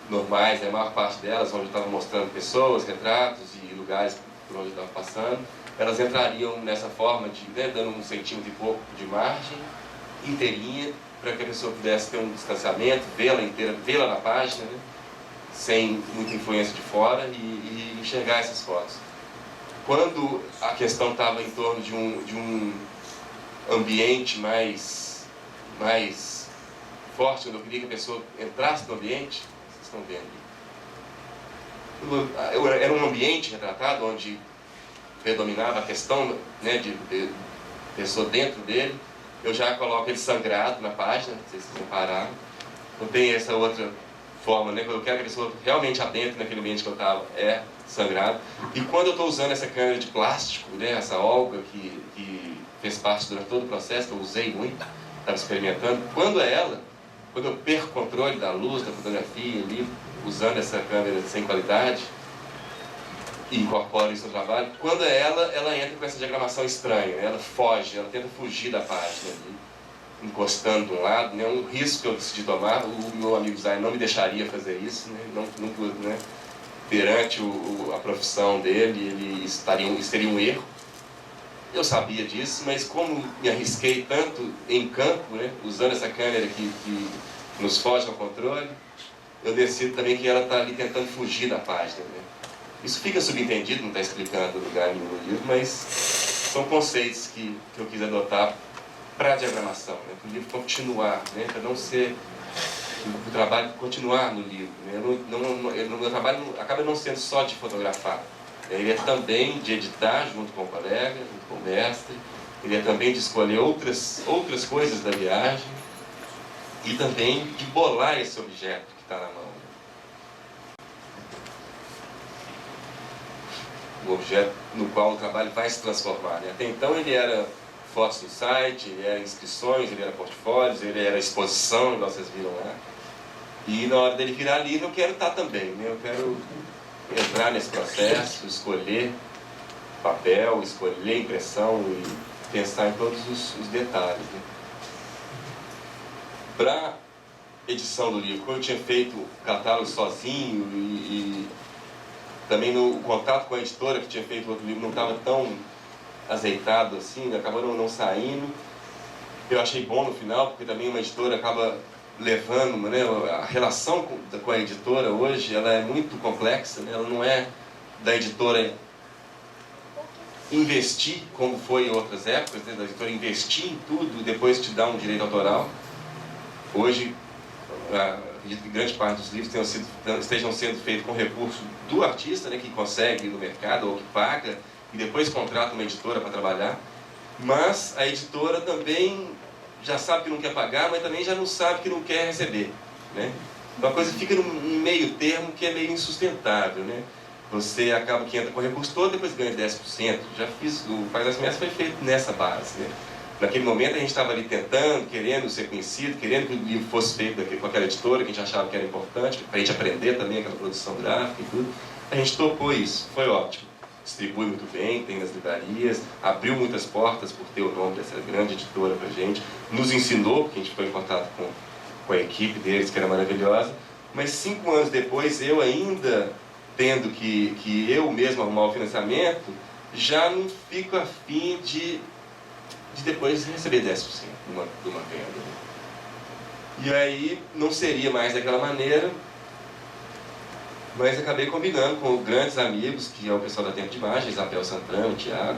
normais, a maior parte delas, onde eu estava mostrando pessoas, retratos e lugares por onde eu estava passando, elas entrariam nessa forma de, né, dando 1 centímetro e pouco de margem, inteirinha, para que a pessoa pudesse ter um distanciamento, vê-la inteira, vê-la na página, né, sem muita influência de fora, e enxergar essas fotos. Quando a questão estava em torno de um ambiente mais forte, quando eu queria que a pessoa entrasse no ambiente, vocês estão vendo ali, era um ambiente retratado onde predominava a questão, né, de pessoa dentro dele. Eu já coloco ele sangrado na página, não sei se vocês repararam. Não tem essa outra forma, né? Eu quero que a pessoa realmente adentre naquele ambiente que eu estava, é sangrado. E quando eu estou usando essa câmera de plástico, né, essa Olga que fez parte durante todo o processo, que eu usei muito, estava experimentando, quando eu perco o controle da luz, da fotografia ali, usando essa câmera sem qualidade, e incorpora isso no trabalho, quando ela entra com essa diagramação estranha, ela foge, ela tenta fugir da página ali, encostando de um lado, né? Um risco que eu decidi tomar. O meu amigo Zay não me deixaria fazer isso, né? Né? Perante a profissão dele, ele seria um erro. Eu sabia disso, mas como me arrisquei tanto em campo, né? Usando essa câmera que nos foge ao controle, eu decido também que ela está ali tentando fugir da página, né? Isso fica subentendido, não está explicando em lugar nenhum no livro, mas são conceitos que eu quis adotar para a diagramação, né? Para o livro continuar, né? Para não ser o trabalho continuar no livro, né? O meu trabalho acaba não sendo só de fotografar, né? Ele é também de editar junto com o colega, junto com o mestre, ele é também de escolher outras coisas da viagem e também de bolar esse objeto que está na mão. O objeto no qual o trabalho vai se transformar, né? Até então ele era fotos no site, ele era inscrições, ele era portfólios, ele era exposição, igual vocês viram lá. E na hora dele virar livro eu quero estar também, né? Eu quero entrar nesse processo, escolher papel, escolher impressão e pensar em todos os detalhes, né? Para edição do livro, como eu tinha feito o catálogo sozinho e também no contato com a editora que tinha feito o outro livro não estava tão azeitado assim, acabou não saindo. Eu achei bom no final, porque também uma editora acaba levando, né, a relação com a editora hoje, ela é muito complexa, né? Ela não é da editora investir, como foi em outras épocas, né, da editora investir em tudo e depois te dar um direito autoral. Hoje, acredito que grande parte dos livros estejam sendo feitos com recurso do artista, né, que consegue ir no mercado ou que paga e depois contrata uma editora para trabalhar, mas a editora também já sabe que não quer pagar, mas também já não sabe que não quer receber, né? Então a coisa fica num meio termo que é meio insustentável, né? Você acaba que entra com o recurso todo, depois ganha 10%. Já fiz, o Pai das Mestres foi feito nessa base, né? Naquele momento a gente estava ali tentando, querendo ser conhecido, querendo que o livro fosse feito com aquela editora que a gente achava que era importante, para a gente aprender também aquela produção gráfica e tudo. A gente topou isso, foi ótimo. Distribui muito bem, tem nas livrarias, abriu muitas portas por ter o nome dessa grande editora para a gente, nos ensinou, porque a gente foi em contato com a equipe deles, que era maravilhosa, mas 5 anos depois, eu ainda tendo que eu mesmo arrumar o financiamento, já não fico afim de depois receber 10% de uma venda. E aí não seria mais daquela maneira, mas acabei combinando com grandes amigos, que é o pessoal da Tempo de Imagem, Isabel Santrano, Thiago,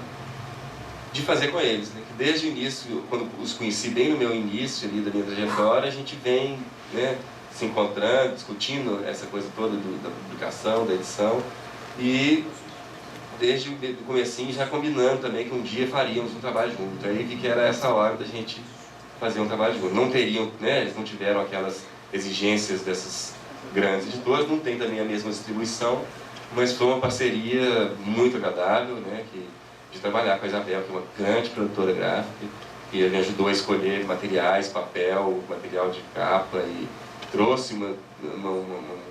de fazer com eles, né? Que desde o início, quando os conheci bem no meu início ali da minha trajetória, a gente vem, né, se encontrando, discutindo essa coisa toda da publicação, da edição, e desde o comecinho já combinando também que um dia faríamos um trabalho junto. Aí vi que era essa hora da gente fazer um trabalho junto. Não teriam, né, eles não tiveram aquelas exigências dessas grandes editoras, não tem também a mesma distribuição, mas foi uma parceria muito agradável, né, de trabalhar com a Isabel, que é uma grande produtora gráfica, que me ajudou a escolher materiais, papel, material de capa, e trouxe um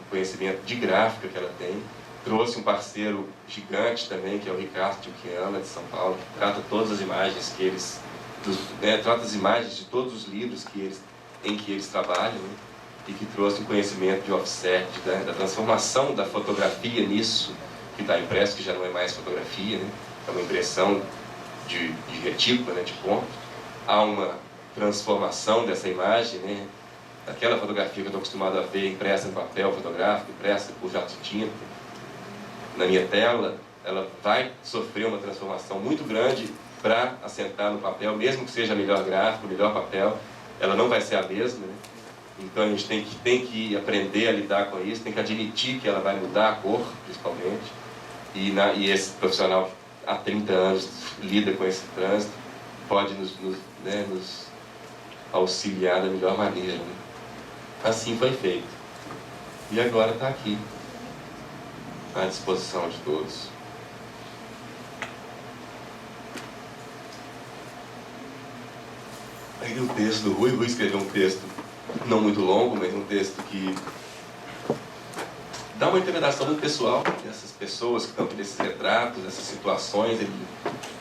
conhecimento de gráfica que ela tem, trouxe um parceiro gigante também, que é o Ricardo Tchukiana, de São Paulo, que trata todas as imagens que eles, trata as imagens de todos os livros em que eles trabalham, né? E que trouxe um conhecimento de offset, da transformação da fotografia nisso, que está impresso, que já não é mais fotografia, né? É uma impressão de retícula, né? De ponto. Há uma transformação dessa imagem, né? Aquela fotografia que eu estou acostumado a ver impressa em papel fotográfico, impressa por jato de tinta, na minha tela, ela vai sofrer uma transformação muito grande para assentar no papel, mesmo que seja melhor gráfico, melhor papel, ela não vai ser a mesma, né? Então a gente tem que aprender a lidar com isso, tem que admitir que ela vai mudar a cor, principalmente, e esse profissional que há 30 anos lida com esse trânsito pode nos auxiliar da melhor maneira, né? Assim foi feito. E agora está aqui, à disposição de todos. Aí o texto do Rui escreveu um texto não muito longo, mas um texto que dá uma interpretação muito pessoal dessas pessoas que estão aqui nesses retratos, essas situações. Ele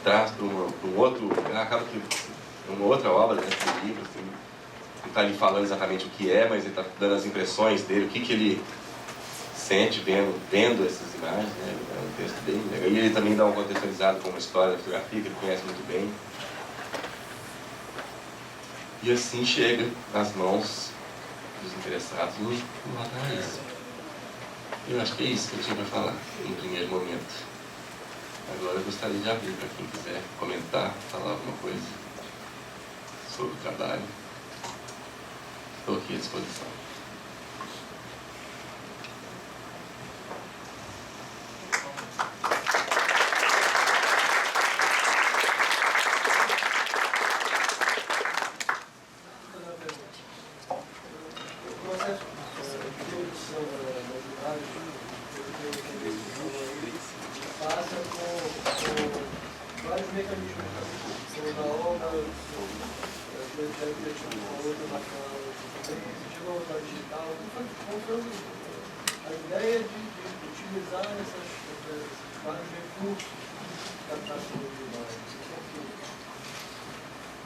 traz para um outro, acaba que uma outra obra dentro do livro, assim, não está ali falando exatamente o que é, mas ele está dando as impressões dele, o que ele sente vendo essas imagens, né? É um texto bem legal. E ele também dá um contextualizado com uma história da fotografia que ele conhece muito bem. E assim chega nas mãos dos interessados no Raiz. Eu acho que é isso que eu tinha para falar no primeiro momento. Agora eu gostaria de abrir para quem quiser comentar, falar alguma coisa sobre o trabalho. Estou aqui à disposição.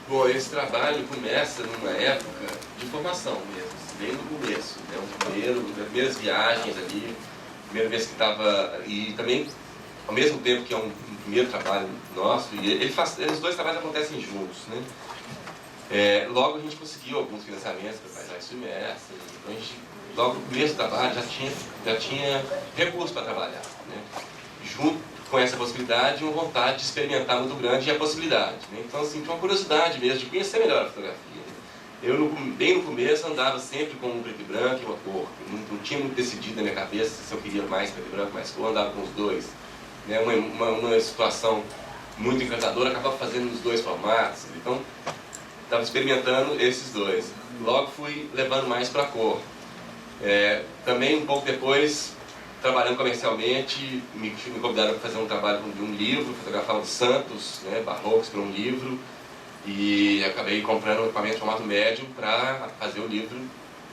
Bom, esse trabalho começa numa época de formação mesmo, bem no começo, né? As primeiras viagens ali, primeira vez que estava, e também, ao mesmo tempo que é um primeiro trabalho nosso, e os dois trabalhos acontecem juntos, né? Logo a gente conseguiu alguns financiamentos para paisagem submersa, então a gente, logo no começo do trabalho já tinha recurso para trabalhar, né? Junto com essa possibilidade, uma vontade de experimentar muito grande e a possibilidade, né? Então, assim, tinha uma curiosidade mesmo de conhecer melhor a fotografia. Eu, bem no começo, andava sempre com um preto e branco e uma cor. Não tinha muito decidido na minha cabeça se eu queria mais preto e branco, mais cor, andava com os dois, né? Uma situação muito encantadora, acabava fazendo nos dois formatos. Então, estava experimentando esses dois. Logo fui levando mais para a cor. Também, um pouco depois, trabalhando comercialmente, me convidaram para fazer um trabalho de um livro, fotografar os santos, né, barrocos para um livro, e acabei comprando um equipamento de formato médio para fazer o livro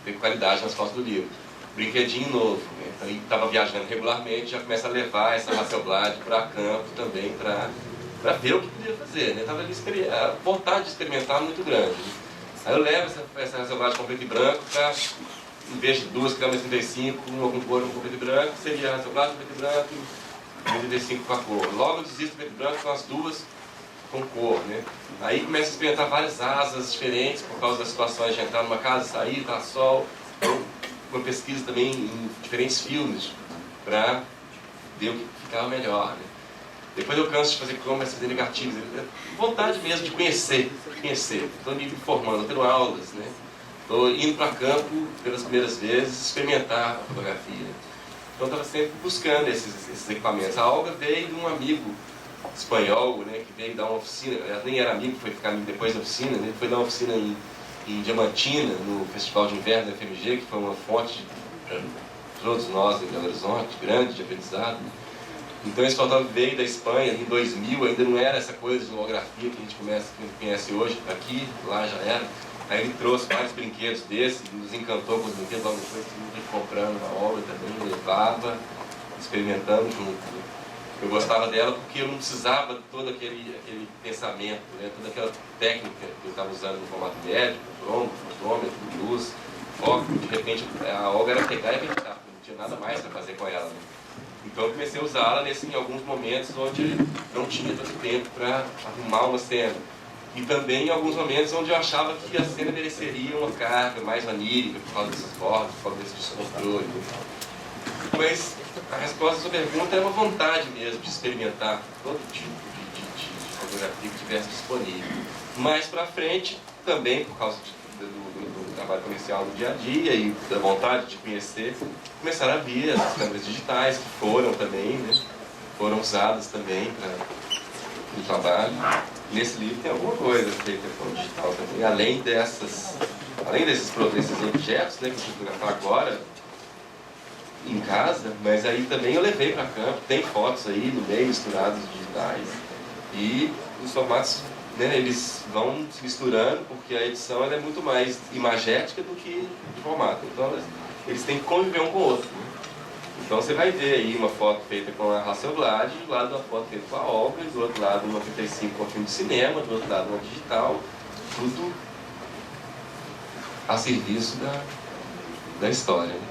ter qualidade nas fotos do livro. Brinquedinho novo, né? Então, estava viajando regularmente, já começa a levar essa Hasselblad para campo também, para ver o que podia fazer, né? Estava ali, a vontade de experimentar muito grande. Aí eu levo essa Hasselblad com preto e branco para, em vez de 2 câmeras 35, uma com cor, uma com preto e branco, seria a Hasselblad com preto e branco e 35 com a cor. Logo eu desisto do preto e branco com as duas com cor, né? Aí começa a experimentar várias asas diferentes por causa das situações de entrar numa casa, sair, tá sol. Então, uma pesquisa também em diferentes filmes para ver o que ficava melhor, né? Depois eu canso de fazer começo a fazer negativos, vontade mesmo de conhecer. Estou me informando, tendo aulas, né? Estou indo para campo pelas primeiras vezes, experimentar a fotografia. Então estava sempre buscando esses equipamentos. A Olga veio de um amigo espanhol, né, que veio dar uma oficina. Ela nem era amigo, foi ficar amigo depois da oficina, né, foi dar uma oficina em Diamantina, no Festival de Inverno da FMG, que foi uma fonte para todos nós em Belo Horizonte, grande de aprendizado. Então esse fotógrafo veio da Espanha em 2000, ainda não era essa coisa de holografia que a gente conhece hoje aqui, lá já era. Aí ele trouxe vários brinquedos desses, nos encantou com os brinquedos, logo depois todo mundo comprando na obra também, levava, experimentando junto. Eu gostava dela porque eu não precisava de todo aquele pensamento, né? Toda aquela técnica que eu estava usando no formato médio, cromo, fotômetro, luz, foco. De repente a Olga era pegar e pintar, não tinha nada mais para fazer com ela, né? Então eu comecei a usá-la em alguns momentos onde não tinha tanto tempo para arrumar uma cena. E também em alguns momentos onde eu achava que a cena mereceria uma carga mais onírica, por causa dessas bordas, por causa desse descontrole. Mas a resposta à sua pergunta é uma vontade mesmo de experimentar todo tipo de fotografia que tivesse disponível. Mais para frente, também por causa do trabalho comercial no dia a dia e da vontade de conhecer, começaram a vir as câmeras digitais, que foram também, né? Foram usadas também no trabalho. Nesse livro tem alguma coisa feita com o digital também, além desses objetos, né, que eu vou fotografar agora em casa, mas aí também eu levei para campo, tem fotos aí no meio misturadas digitais e os formatos, né, eles vão se misturando porque a edição ela é muito mais imagética do que de formato, então eles têm que conviver um com o outro, né? Então você vai ver aí uma foto feita com a Hasselblad, do lado uma foto feita com a Olga, do outro lado uma 35 com filme de cinema, do outro lado uma digital, tudo a serviço da história, né?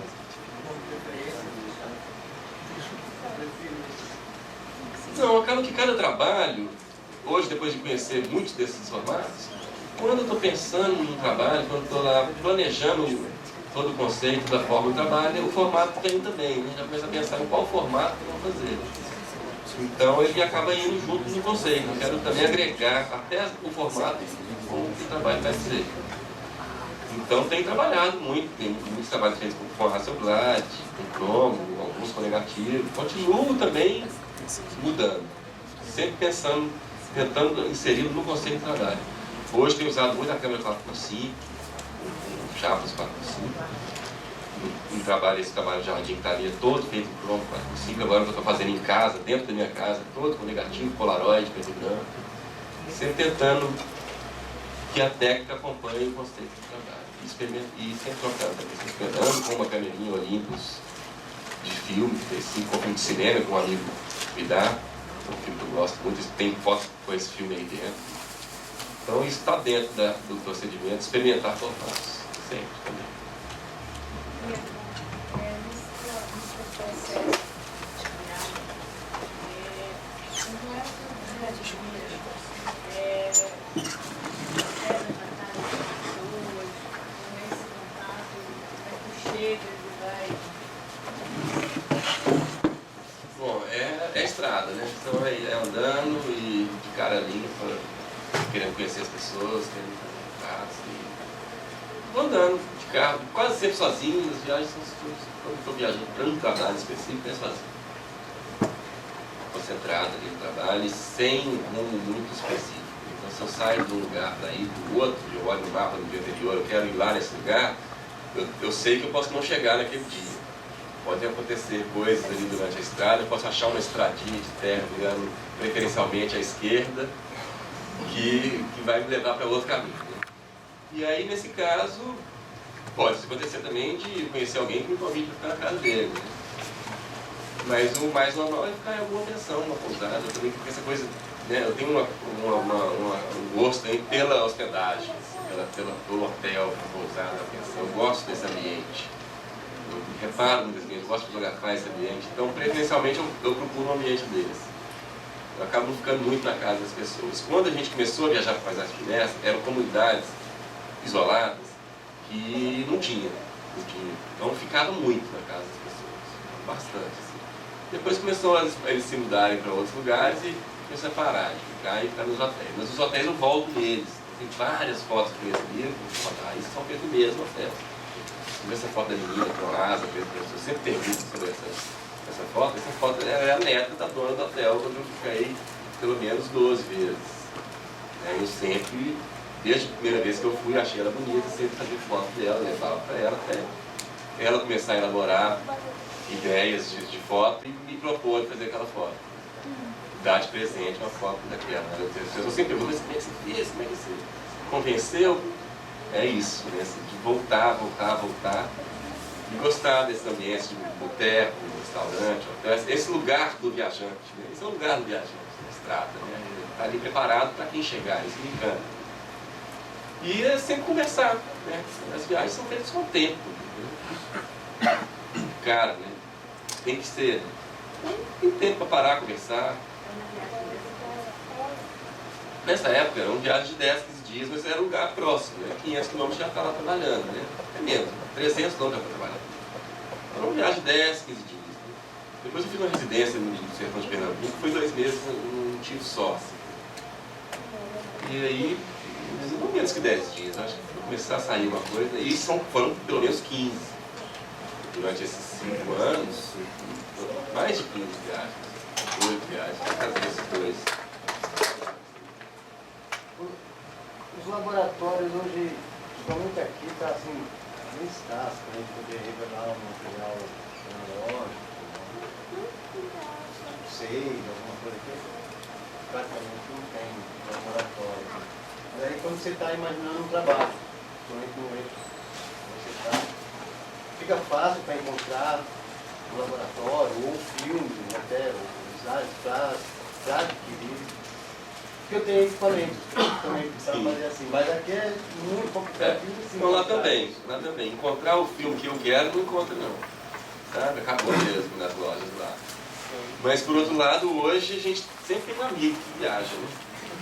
Não, acaba que cada trabalho, hoje depois de conhecer muitos desses formatos, quando eu estou pensando num trabalho, quando eu estou lá planejando todo o conceito da forma do trabalho, o formato vem também, né? Já começa a pensar em qual formato que eu vou fazer. Então ele acaba indo junto no conceito. Eu quero também agregar até o formato com o que o trabalho vai ser. Então tem trabalhado muito, tem muitos trabalhos feitos com Hasselblad, com cromo, alguns com negativo. Continuo também mudando, sempre pensando, tentando inserir no conceito de trabalho. Hoje tenho usado muito a câmera 4x5, chapas 4x5. Esse trabalho de jardim que está ali é todo feito em cromo 4x5. Agora que eu estou fazendo em casa, dentro da minha casa, todo com negativo, polaroid, preto e branco. Sempre tentando que a técnica acompanhe o conceito do trabalho. E sempre trocando também, sempre experimentando com uma câmerinha Olympus de filme, com filme de cinema, que um amigo me dá, um filme que eu gosto muito, tem foto com esse filme aí dentro. Então isso está dentro do procedimento, experimentar formatos, sempre também. Nesse processo de viagem, não é o que Bom, é estrada, né? Então é andando e de cara limpa, querendo conhecer as pessoas, querendo fazer contatos. Vou andando de carro, quase sempre sozinho. As viagens são quando estou viajando para um trabalho específico, é sozinho. Concentrado ali no trabalho e sem rumo muito específico. Então se eu saio de um lugar para ir para o outro, eu olho no mapa no dia anterior, eu quero ir lá nesse lugar, eu sei que eu posso não chegar naquele dia. Podem acontecer coisas ali durante a estrada, eu posso achar uma estradinha de terra, virando preferencialmente à esquerda, que vai me levar para outro caminho, né? E aí, nesse caso, pode acontecer também de conhecer alguém que me convide para ficar na casa dele, né? Mas o mais normal é ficar em alguma pensão, uma pousada, também porque essa coisa, né? Eu tenho um gosto aí pela hospedagem, pelo hotel, pousada, pensão. Eu gosto desse ambiente. Eu reparo muitas vezes, eu gosto de fotografar esse ambiente. Então, preferencialmente, eu procuro um ambiente deles. Eu acabo ficando muito na casa das pessoas. Quando a gente começou a viajar para paisagem diversa, eram comunidades isoladas que não tinha. Então, ficava muito na casa das pessoas. Bastante, assim. Depois começou eles se mudarem para outros lugares e começou a parar de ficar e ficar nos hotéis. Mas os hotéis eu volto neles. tem várias fotos aqui nesse livro, isso são feitas mesmo hotel. Essa foto da menina com asa, eu sempre pergunto sobre essa foto. Essa foto é a neta da dona do hotel, onde eu fiquei pelo menos 12 vezes. Eu sempre, desde a primeira vez que eu fui, achei ela bonita, sempre fazia foto dela, levava para ela até ela começar a elaborar ideias de foto e me propor de fazer aquela foto. Dar de presente uma foto daquela. Eu sempre pergunto, como é que você fez? Como é que você convenceu? É isso, né? De voltar e gostar desse ambiente de boteco, restaurante, hotel, esse lugar do viajante, né? Esse é o lugar do viajante, da estrada, né? Está ali preparado para quem chegar, isso me encanta. E é sempre conversar, né? As viagens são feitas com o tempo, né? Cara, né? Tem que ser, né? Tem tempo para parar, conversar. Nessa época era uma viagem de 10, 15 dias, mas era um lugar próximo, né? 500 quilômetros já estava trabalhando, né? É mesmo, 300 quilômetros já estava trabalhando. Era uma viagem de 10, 15 dias. Né? Depois eu fiz uma residência no sertão de Pernambuco, foi 2 meses num tiro só. Assim. E aí, não menos que 10 dias, acho que foi começar a sair uma coisa, e foram pelo menos 15. Durante esses 5 anos, mais de 15 viagens, 8 viagens, para casa desses 2. Os laboratórios hoje, principalmente aqui, está assim, bem escasso para a gente poder revelar um material tecnológico, seis, alguma coisa aqui. Praticamente não tem laboratório. Mas aí quando você está imaginando um trabalho, principalmente no momento que você está, fica fácil para encontrar um laboratório, ou um filme, até, ou slides para adquirir. Eu tenho equipamento também para fazer assim, mas aqui é muito complicado. Assim, então lá também. Encontrar o filme que eu quero, não encontra não. Sabe? Acabou mesmo nas lojas lá. Mas por outro lado, hoje a gente sempre tem um amigo que viaja,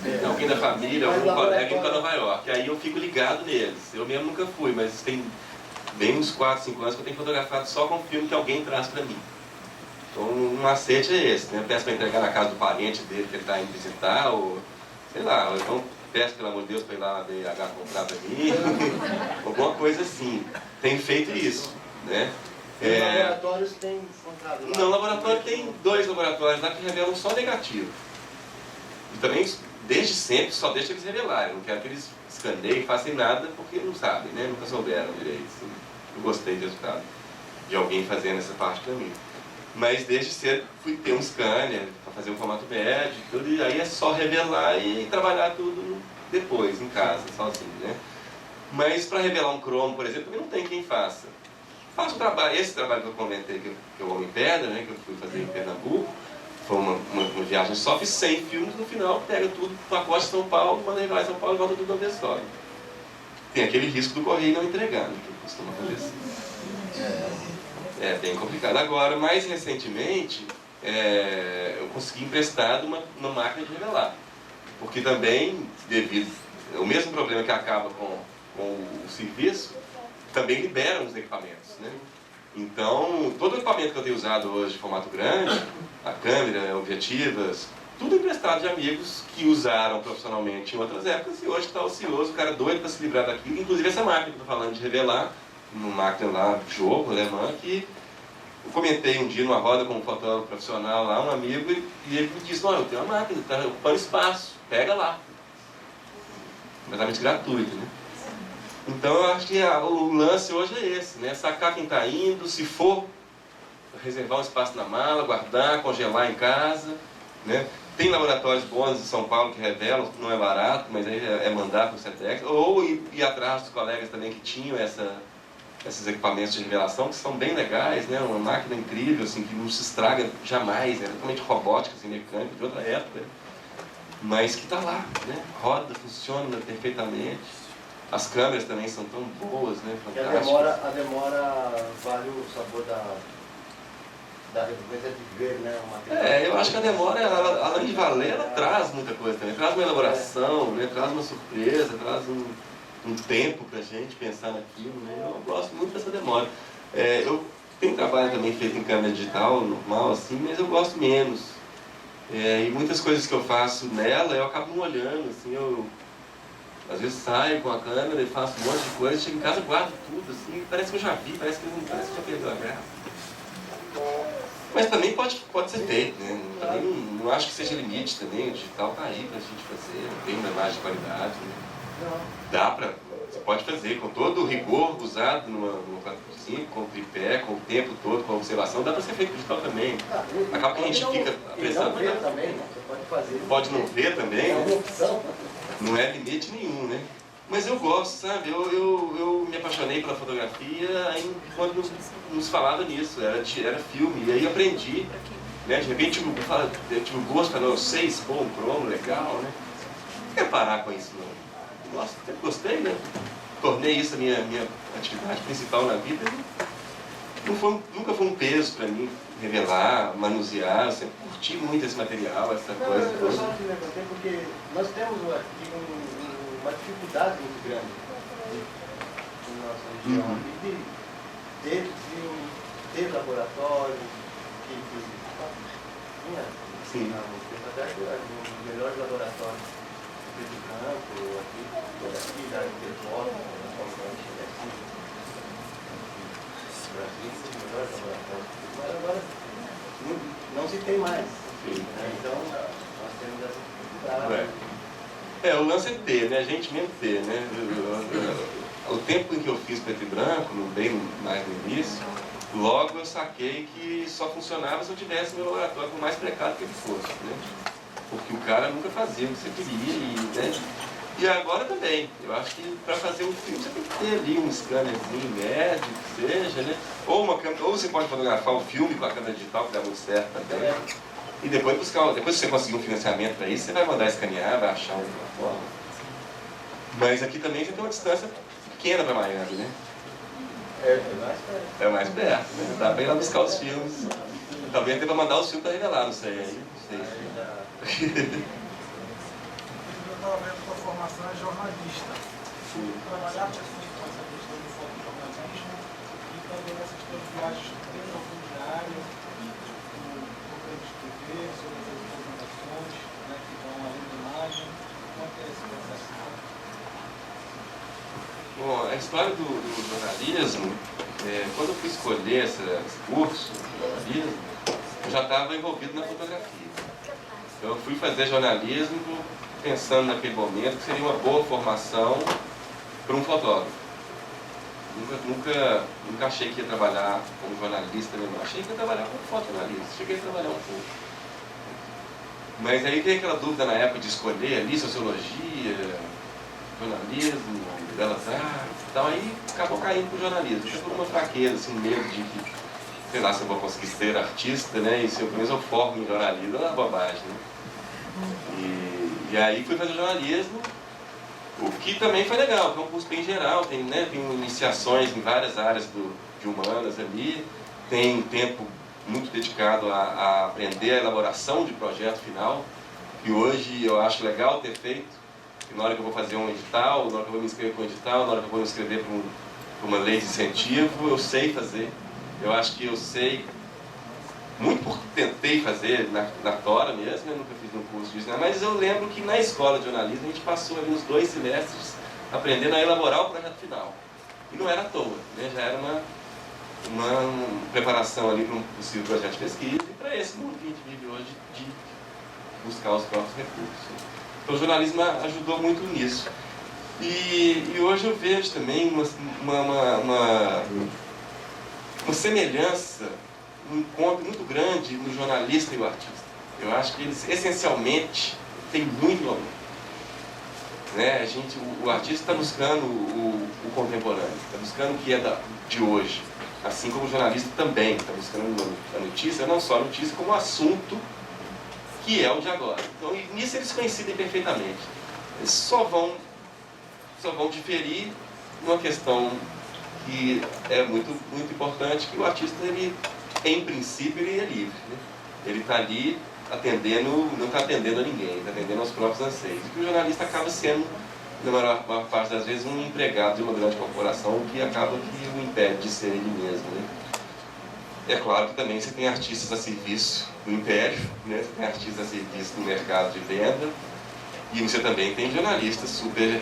né? Alguém da família, algum colega que para Nova York. Aí eu fico ligado neles. Eu mesmo nunca fui, mas tem bem uns 4, 5 anos que eu tenho fotografado só com o filme que alguém traz para mim. Então um macete é esse, né? Peço para entregar na casa do parente dele que ele está indo visitar, ou sei lá, então peço pelo amor de Deus para ir lá na BH comprar para mim, alguma coisa assim. Tenho feito isso, né? Laboratórios tem encontrado lá? Não, laboratório tem 2 laboratórios lá que revelam só negativo. E também, desde sempre, só deixa eles revelarem. Não quero que eles escaneiem, façam nada, porque não sabem, né? Nunca souberam direito. Assim. Eu gostei do resultado de alguém fazendo essa parte para mim. Mas desde cedo fui ter um scanner para fazer um formato médio e tudo, e aí é só revelar e trabalhar tudo depois, em casa, sozinho, né? Mas para revelar um cromo, por exemplo, também não tem quem faça. Faço esse trabalho que eu comentei, que eu amo em pedra, né, que eu fui fazer em Pernambuco, foi uma viagem só, fiz 100 filmes, no final pega tudo, pacote de São Paulo, manda revelar em São Paulo e volta tudo na vez só. Tem aquele risco do correio não entregar, né, que eu costumo fazer assim. É bem complicado. Agora, mais recentemente, eu consegui emprestado uma máquina de revelar. Porque também, devido ao mesmo problema que acaba com o serviço, também libera os equipamentos, né? Então, todo o equipamento que eu tenho usado hoje de formato grande, a câmera, objetivas, tudo emprestado de amigos que usaram profissionalmente em outras épocas e hoje está ocioso, o cara doido para se livrar daquilo. Inclusive essa máquina que eu estou falando de revelar, uma máquina lá, jogo alemã, que eu comentei um dia numa roda com um fotógrafo profissional lá, um amigo, e ele me disse, eu tenho uma máquina, está ocupando espaço, pega lá. Completamente gratuito, né? Então eu acho que o lance hoje é esse, né? Sacar quem está indo, se for, reservar um espaço na mala, guardar, congelar em casa, né? Tem laboratórios bons em São Paulo que revelam, não é barato, mas aí é mandar para o CETEX, ou ir atrás dos colegas também que tinham esses equipamentos de revelação, que são bem legais, né? Uma máquina incrível, assim, que não se estraga jamais, é totalmente robótica, assim, mecânica, de outra época, mas que está lá, né? Roda, funciona perfeitamente. As câmeras também são tão boas, né? Fantásticas. A demora vale o sabor da coisa de ver, né? Eu acho que a demora, além de valer, ela traz muita coisa também. Traz uma elaboração, né? Traz uma surpresa, traz um tempo pra gente pensar naquilo, né? Eu gosto muito dessa demora. Eu tenho trabalho também feito em câmera digital, normal, assim, mas eu gosto menos. E muitas coisas que eu faço nela, eu acabo não olhando, assim, Às vezes saio com a câmera e faço um monte de coisa, chego em casa, guardo tudo, assim, parece que eu já vi, parece que já perdeu a graça. Mas também pode ser feito, né? Também não acho que seja limite também, o digital tá aí pra gente fazer, tem uma imagem de qualidade, né? Dá pra, você pode fazer com todo o rigor usado numa 4x5, com tripé, com o tempo todo, com a observação, dá pra ser feito digital também. Acaba que a gente fica apressado. Não ver também, né? Você pode fazer. Pode não ver também, É uma né? opção. Não é limite nenhum, né? Mas eu gosto, sabe? Eu me apaixonei pela fotografia aí quando nos falava nisso, era filme, e aí aprendi, né? De repente eu tive o gosto, eu sei expor um cromo legal, né? Não quero parar com isso, não. Nossa, sempre gostei, né? Tornei isso a minha atividade principal na vida. Nunca foi um peso para mim revelar, manusear, eu sempre curti muito esse material, essa coisa. Eu só te levantei porque nós temos aqui uma dificuldade muito grande na nossa região de ter laboratório que Sim. até os melhores laboratórios de campo aqui da Interpol, Brasil, os melhores laboratórios, mas agora não se tem mais. Então nós temos essa dificuldade. O lance é ter, né? A gente mesmo ter, né? O tempo em que eu fiz preto e branco, bem mais no início, logo eu saquei que só funcionava se eu tivesse meu laboratório, por mais precário que ele fosse, né? Porque o cara nunca fazia o que você queria, né? E agora também, eu acho que para fazer um filme você tem que ter ali um scannerzinho médio, que seja, né? Ou você pode fotografar o filme com a câmera digital, que dá muito certo também. E depois que você conseguir um financiamento para isso, você vai mandar escanear, vai achar uma forma. Mas aqui também você tem uma distância pequena para Miami, né? É mais perto, né? Dá para ir lá buscar os filmes. Talvez até para mandar os filmes para revelar, não sei. Eu estava vendo que a formação é jornalista. Trabalhar com essa questão do fotojornalismo e também essa questão de viagens tem algum diário, programa de TV, sobre as informações, né, que vão além da imagem. Como é esse processo? Bom, a história do jornalismo, quando eu fui escolher esse curso de jornalismo, eu já estava envolvido na fotografia. Eu fui fazer jornalismo pensando naquele momento que seria uma boa formação para um fotógrafo. Nunca achei que ia trabalhar como jornalista mesmo. Achei que ia trabalhar como fotojornalista. Cheguei a trabalhar um pouco. Mas aí tem aquela dúvida na época de escolher ali sociologia, jornalismo, belas artes e tal. Aí acabou caindo para o jornalismo. Até por uma fraqueza, assim, medo de que, sei lá, se eu vou conseguir ser artista, né? E se eu, pelo menos eu formo em jornalismo, é uma bobagem, né? E aí fui fazer jornalismo, o que também foi legal, que é um curso bem geral, tem iniciações em várias áreas de humanas ali, tem um tempo muito dedicado a aprender a elaboração de projeto final, que hoje eu acho legal ter feito, que na hora que eu vou fazer um edital, na hora que eu vou me inscrever para um edital, na hora que eu vou me inscrever para uma lei de incentivo, eu sei fazer. Eu acho que eu sei, muito porque tentei fazer na Tora mesmo, eu nunca fiz um curso disso, né? Mas eu lembro que na escola de jornalismo a gente passou ali uns 2 semestres aprendendo a elaborar o projeto final. E não era à toa, né? Já era uma preparação ali para um possível projeto de pesquisa e para esse mundo que a gente vive hoje de buscar os próprios recursos. Então o jornalismo ajudou muito nisso. E hoje eu vejo também uma semelhança, um encontro muito grande no jornalista e o artista. Eu acho que eles essencialmente têm muito em comum. Né? O artista está buscando o contemporâneo, está buscando o que é de hoje. Assim como o jornalista também está buscando a notícia, não só a notícia, como o assunto que é o de agora. Então, nisso eles coincidem perfeitamente. Eles só vão diferir numa questão que é muito, muito importante, que o artista, ele, em princípio, ele é livre. Né? Ele está ali atendendo, não está atendendo a ninguém, está atendendo aos próprios anseios. E que o jornalista acaba sendo, na maior parte das vezes, um empregado de uma grande corporação que acaba que o impede de ser ele mesmo. Né? É claro que também você tem artistas a serviço do império, né? Você tem artistas a serviço do mercado de venda, e você também tem jornalistas super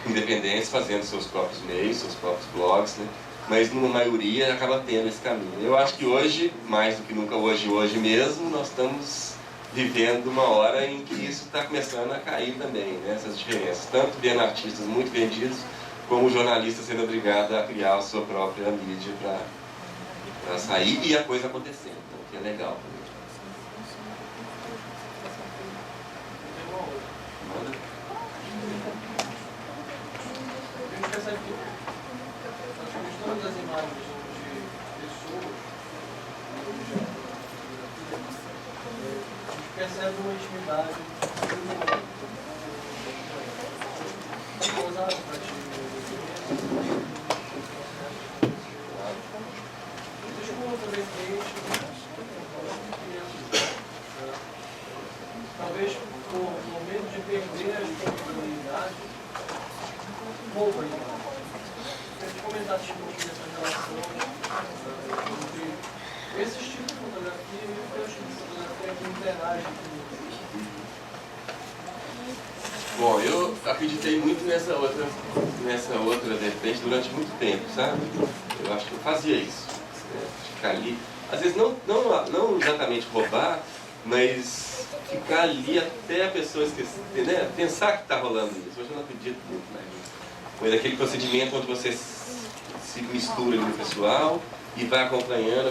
independentes, fazendo seus próprios meios, seus próprios blogs, né? Mas numa maioria acaba tendo esse caminho. Eu acho que hoje, mais do que nunca, hoje mesmo, nós estamos vivendo uma hora em que isso está começando a cair também, né? Essas diferenças. Tanto vendo artistas muito vendidos, como jornalistas sendo obrigados a criar a sua própria mídia para sair e a coisa acontecendo, então, que é legal também. A gente percebe que praticamente todas as imagens de pessoas, a gente percebe uma intimidade usada para ti. Existe uma outra vertente, talvez por medo de perder as possibilidades, rouba a imagem. Queria te comentar um pouquinho dessa relação entre esses tipos de fotografia e os teus tipos de fotografia que interagem com Bom, eu acreditei muito nessa outra vertente durante muito tempo, sabe? Eu acho que eu fazia isso, né? Ficar ali, às vezes não exatamente roubar, mas ficar ali até a pessoa esquecer, né? Pensar que está rolando isso. Hoje eu não acredito muito mais nisso. Mas aquele procedimento onde você se mistura ali no pessoal e vai acompanhando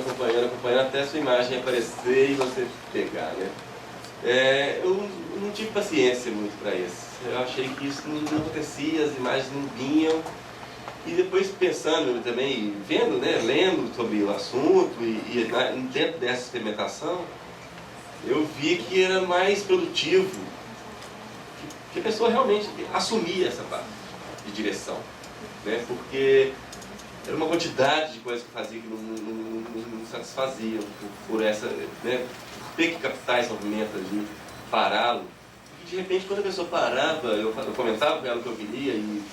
até a sua imagem aparecer e você pegar, né? Eu não tive paciência muito para isso. Eu achei que isso não acontecia, as imagens não vinham. E depois pensando também, vendo, né, lendo sobre o assunto e dentro dessa experimentação, eu vi que era mais produtivo que a pessoa realmente assumia essa parte de direção, né? Porque era uma quantidade de coisas que fazia que não satisfaziam por essa, né, por ter que captar esse movimento ali, pará-lo. E de repente, quando a pessoa parava, eu comentava com ela o que eu queria e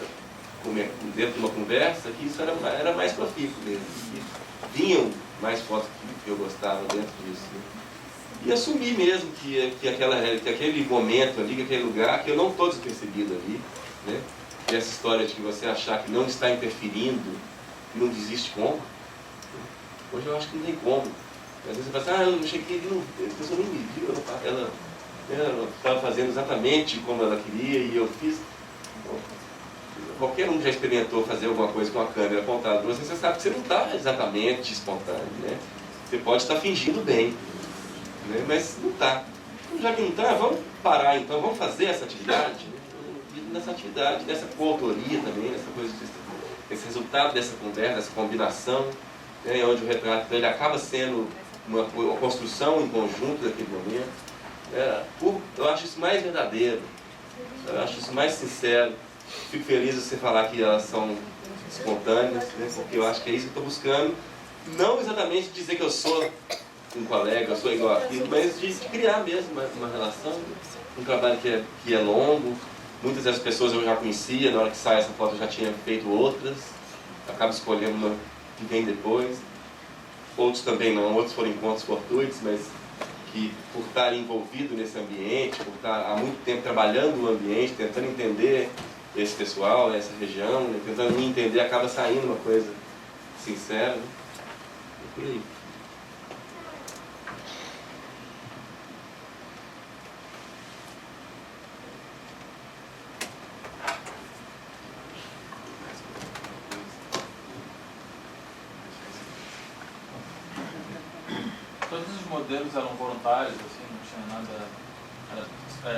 dentro de uma conversa, que isso era mais profícuo mesmo. E vinham mais fotos que eu gostava dentro disso, né? E assumir mesmo que aquele momento ali, que aquele lugar, que eu não estou despercebido ali, né? E essa história de que você achar que não está interferindo, não existe como. Hoje eu acho que não tem como. Às vezes você fala assim, eu não cheguei, a pessoa nem me viu, ela estava fazendo exatamente como ela queria e eu fiz. Bom, qualquer um já experimentou fazer alguma coisa com a câmera apontada para você, você sabe que você não está exatamente espontâneo, né? Você pode estar fingindo bem, né? Mas não está. Já que não está, vamos parar então, vamos fazer essa atividade, né? E nessa atividade, nessa coautoria também, nessa coisa, esse resultado dessa conversa, dessa combinação, né? Onde o retrato ele acaba sendo uma construção em conjunto daquele momento. Eu acho isso mais verdadeiro, eu acho isso mais sincero. Fico feliz de você falar que elas são espontâneas, né? Porque eu acho que é isso que eu estou buscando. Não exatamente dizer que eu sou um colega, eu sou igual aquilo, mas de criar mesmo uma relação, um trabalho que é longo. Muitas das pessoas eu já conhecia, na hora que sai essa foto eu já tinha feito outras. Acabo escolhendo uma que vem depois. Outros também não, outros foram encontros fortuitos, mas que por estar envolvido nesse ambiente, por estar há muito tempo trabalhando no ambiente, tentando entender esse pessoal, essa região, né? Tentando me entender, acaba saindo uma coisa sincera, né? É por aí. Todos os modelos eram voluntários, assim, não tinha nada.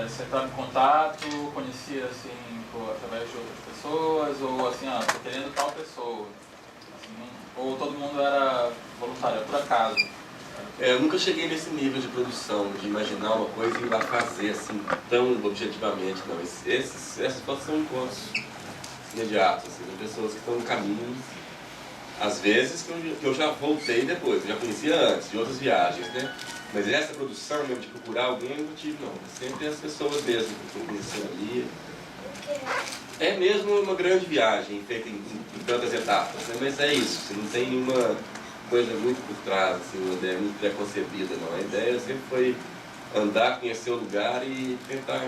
Você estava em contato, conhecia assim, através de outras pessoas, ou assim, tô querendo tal pessoa. Assim, ou todo mundo era voluntário, por acaso. Eu nunca cheguei nesse nível de produção, de imaginar uma coisa e ir lá fazer assim, tão objetivamente, não. Essas fotos são encontros imediatos, assim, de pessoas que estão no caminho. Às vezes que eu já voltei depois, eu já conhecia antes, de outras viagens, né? Mas essa produção mesmo de procurar alguém eu não tive, não. Sempre as pessoas mesmo que eu conheci ali. É mesmo uma grande viagem, feita em tantas etapas, né? Mas é isso, assim, não tem nenhuma coisa muito por trás, assim, uma ideia muito preconcebida, não. A ideia sempre foi andar, conhecer o lugar e tentar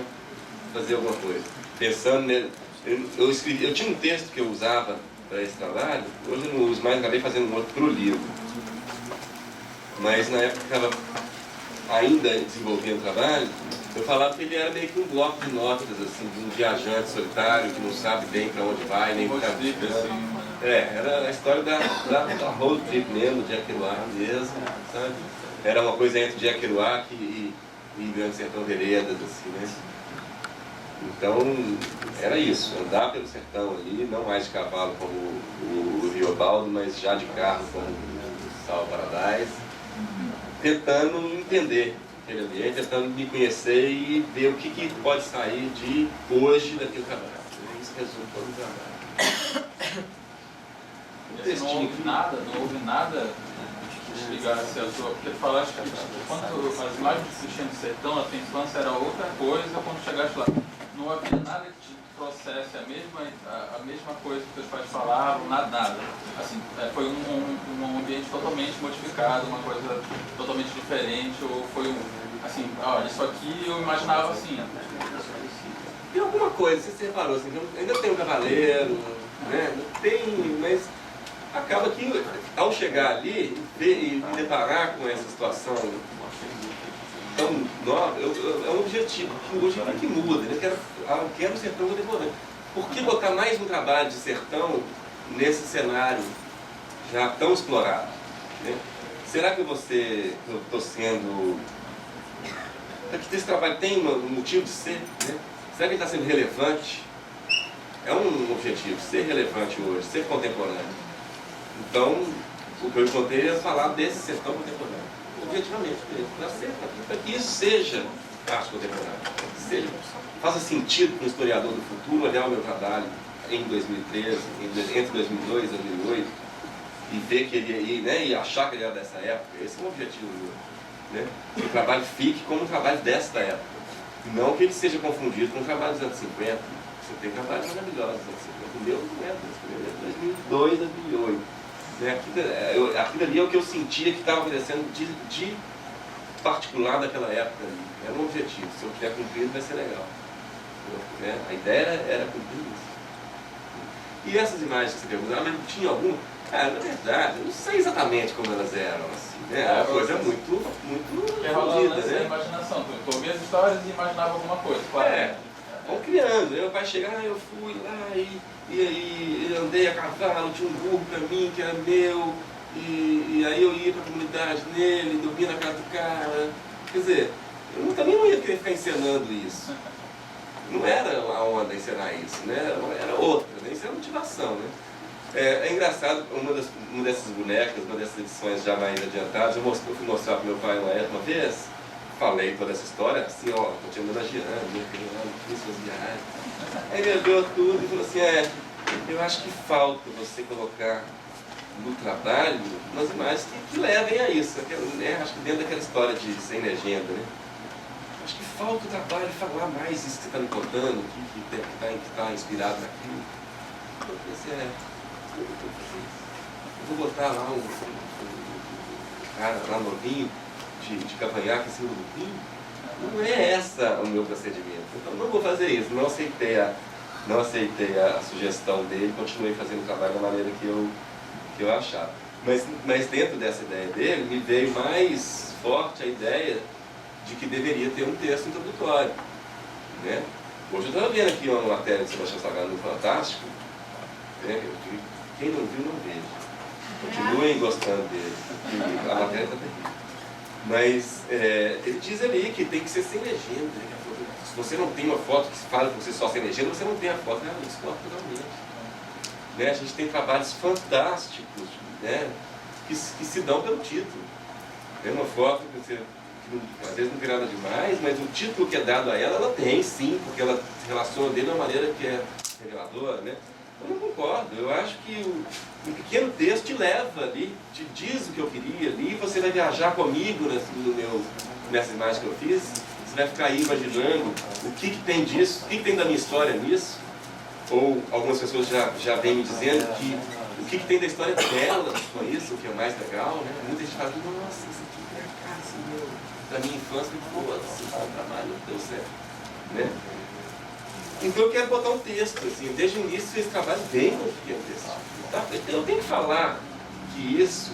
fazer alguma coisa. Pensando nele, eu tinha um texto que eu usava para esse trabalho, hoje eu não uso mais, acabei fazendo um outro para o livro. Mas na época que estava ainda desenvolvendo o trabalho, eu falava que ele era meio que um bloco de notas, assim, de um viajante solitário que não sabe bem para onde vai, nem para onde vai. Era a história da road trip mesmo, Jack Kerouac mesmo, sabe? Era uma coisa entre Jack Kerouac e Grande Sertão Veredas, assim, né? Então, era isso, andar pelo sertão ali, não mais de cavalo como o Riobaldo, mas já de carro como o Sal Paradise, tentando entender aquele ambiente, tentando me conhecer e ver o que pode sair de hoje daquele trabalho. Isso resume todo o trabalho. Você não houve nada que ligasse a sua... Porque tu falaste que quando as imagens que existiam no sertão, a tua infância era outra coisa, quando chegaste lá, não havia nada que te trouxesse a mesma coisa que teus pais falavam, nada. Assim, foi um ambiente totalmente modificado, uma coisa totalmente diferente, ou foi assim, olha, isso aqui eu imaginava assim. Tem alguma coisa, você reparou assim, ainda tem um cavaleiro, né? Não tem, mas acaba que ao chegar ali e me deparar com essa situação tão nova, é um objetivo que hoje que muda, né? Eu quero o sertão contemporâneo. Por que botar mais um trabalho de sertão nesse cenário já tão explorado? Né? Será que eu estou sendo... que esse trabalho tem um motivo de ser? Né? Será que ele está sendo relevante? É um objetivo, ser relevante hoje, ser contemporâneo. Então, o que eu contei é falar desse sertão contemporâneo, objetivamente, para que isso seja arte contemporânea, faça sentido para o historiador do futuro olhar o meu trabalho em 2013, entre 2002 e 2008, e ver que ele, né, e achar que ele era dessa época. Esse é um objetivo meu. Né? Que o trabalho fique como um trabalho desta época. Não que ele seja confundido com o trabalho dos anos 50. Você tem trabalhos maravilhosos dos anos 50. O meu não é de 2002, 2008. Né? Aquilo ali é o que eu sentia que estava acontecendo de particular daquela época ali. Era um objetivo. Se eu tiver cumprido, vai ser legal. Né? A ideia era cumprir isso. E essas imagens que você perguntou, mas tinha alguma? Cara, na verdade, eu não sei exatamente como elas eram, assim, né? É uma coisa muito escondida, né? Imaginação. Tu ouvia as histórias e imaginava alguma coisa, claro. Vão criando. Meu pai chegava, eu fui lá e andei a cavalo, tinha um burro pra mim que era meu, e aí eu ia pra comunidade nele, dormia na casa do cara. Quer dizer, eu também não ia querer ficar encenando isso. Não era a onda encenar isso, né? Era outra, né? Isso era motivação, né? É engraçado, uma dessas bonecas, uma dessas edições já mais adiantadas, eu fui mostrar para meu pai uma vez, falei toda essa história, assim, ó, tô te homenageando, fiz suas viagens. Aí ele olhou tudo e falou assim, eu acho que falta você colocar no trabalho umas imagens que levem a isso, né? Acho que dentro daquela história de sem legenda, né? Acho que falta o trabalho falar mais isso que você está me contando, que está inspirado naquilo. Eu pensei, eu vou botar lá um cara lá novinho de cavanhaque em cima do vinho. Não é essa o meu procedimento. Então não vou fazer isso. Não aceitei a sugestão dele, continuei fazendo o trabalho da maneira que eu achava. Mas dentro dessa ideia dele, me veio mais forte a ideia de que deveria ter um texto introdutório. Né? Hoje eu estava vendo aqui uma matéria de Sebastião Salgado no Fantástico. Né? Quem não viu, não veja. Continuem gostando dele, porque a matéria está terrível. Mas ele diz ali que tem que ser sem legenda. Né? Se você não tem uma foto que fala que você só sem legenda, você não tem a foto realmente, explora totalmente. Né? A gente tem trabalhos fantásticos, né? que se dão pelo título. Tem uma foto que às vezes não tem nada demais, mas o título que é dado a ela tem sim, porque ela se relaciona dele de uma maneira que é reveladora, né? Eu não concordo, eu acho que um pequeno texto te leva ali, te diz o que eu queria ali, você vai viajar comigo nessa imagem que eu fiz, você vai ficar aí imaginando o que tem disso, o que tem da minha história nisso, ou algumas pessoas já vêm me dizendo que o que tem da história delas com isso, o que é mais legal, né? Muita gente fala, nossa, isso aqui é a casa da minha infância, pô, esse trabalho não deu certo, né? Então eu quero botar um texto, assim, desde o início esse trabalho vem com um pequeno texto. Tá? Eu tenho que falar que isso,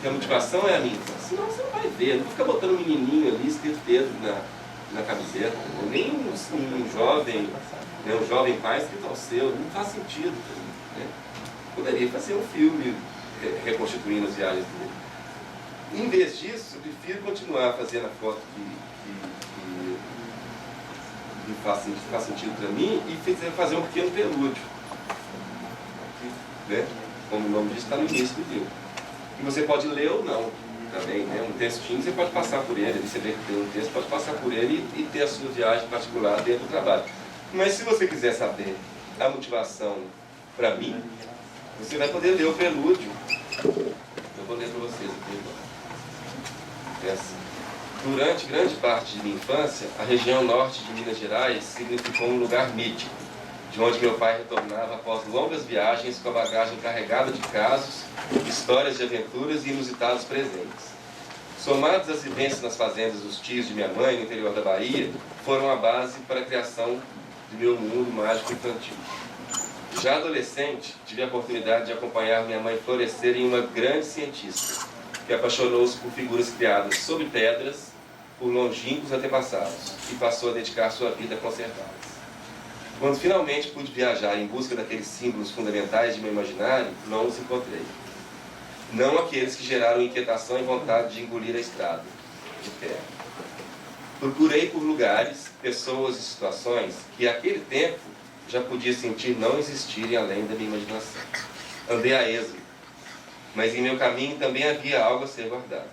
que a motivação é a minha infância, senão você não vai ver, não fica botando um menininho ali escrito Pedro na camiseta, ou nem um jovem, né, um jovem pai escrito ao seu, não faz sentido para mim, né? Poderia fazer um filme reconstituindo as viagens dele. Em vez disso, eu prefiro continuar fazendo a foto que faz sentido para mim e fazer um pequeno prelúdio. Né? Como o nome diz, está no início do livro. E você pode ler ou não também, né? Um textinho você pode passar por ele, você vê que tem um texto, pode passar por ele e ter a sua viagem particular dentro do trabalho. Mas se você quiser saber a motivação para mim, você vai poder ler o prelúdio. Eu vou ler para vocês aqui agora. É assim. Durante grande parte de minha infância, a região norte de Minas Gerais significou um lugar mítico, de onde meu pai retornava após longas viagens com a bagagem carregada de casos, histórias de aventuras e inusitados presentes. Somados às vivências nas fazendas dos tios de minha mãe no interior da Bahia, foram a base para a criação do meu mundo mágico infantil. Já adolescente, tive a oportunidade de acompanhar minha mãe florescer em uma grande cientista, que apaixonou-se por figuras criadas sob pedras por longínquos antepassados e passou a dedicar sua vida a consertá-las. Quando finalmente pude viajar em busca daqueles símbolos fundamentais de meu imaginário, não os encontrei. Não aqueles que geraram inquietação e vontade de engolir a estrada de terra. Procurei por lugares, pessoas e situações que, àquele tempo, já podia sentir não existirem além da minha imaginação. Andei a esmo, mas em meu caminho também havia algo a ser guardado.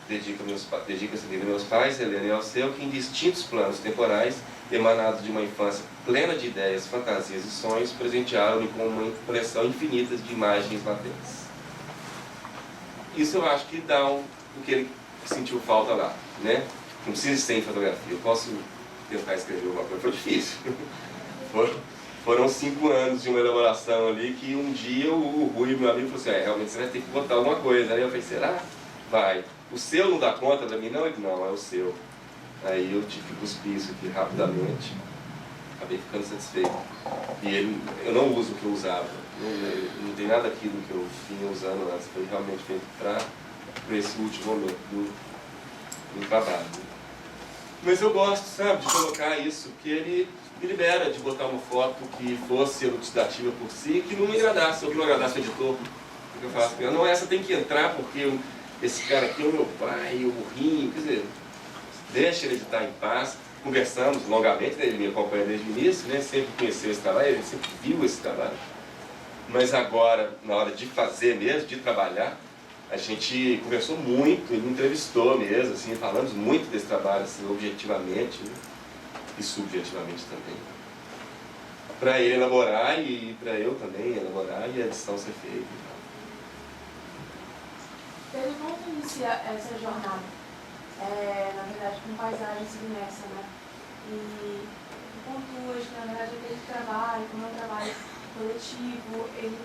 Dedico esse livro a meus pais, Helena e Alceu, que em distintos planos temporais, emanados de uma infância plena de ideias, fantasias e sonhos, presentearam-me com uma coleção infinita de imagens latentes. Isso eu acho que dá o que ele sentiu falta lá, né? Não precisa ser em fotografia, eu posso tentar escrever alguma coisa, foi difícil. Foram 5 anos de uma elaboração ali que um dia o Rui, meu amigo, falou assim, realmente você vai ter que botar alguma coisa. Aí eu falei, será? Vai. O seu não dá conta da mim? Não, ele não, é o seu. Aí eu tive que cuspir isso aqui rapidamente. Acabei ficando satisfeito. E eu não uso o que eu usava. Não tem nada aqui do que eu vinha usando antes. Foi realmente feito para esse último momento do trabalho. Mas eu gosto, sabe, de colocar isso, que ele me libera de botar uma foto que fosse elucidativa por si, que não me agradasse, ou que não agradasse o editor. Porque eu faço, não, essa tem que entrar porque esse cara aqui é o meu pai, o burrinho, quer dizer, deixa ele editar em paz. Conversamos longamente, né? Ele me acompanha desde o início, né? Sempre conheceu esse trabalho, ele sempre viu esse trabalho. Mas agora, na hora de fazer mesmo, de trabalhar, a gente conversou muito, ele me entrevistou mesmo, assim, falamos muito desse trabalho, assim, objetivamente, né? E subjetivamente também. Para ele elaborar e para eu também elaborar e a edição ser feita. Pedro, como inicia essa jornada? Na verdade, com paisagem submersa, né? E pontuas que, na verdade, aquele trabalho, como é um trabalho coletivo, ele,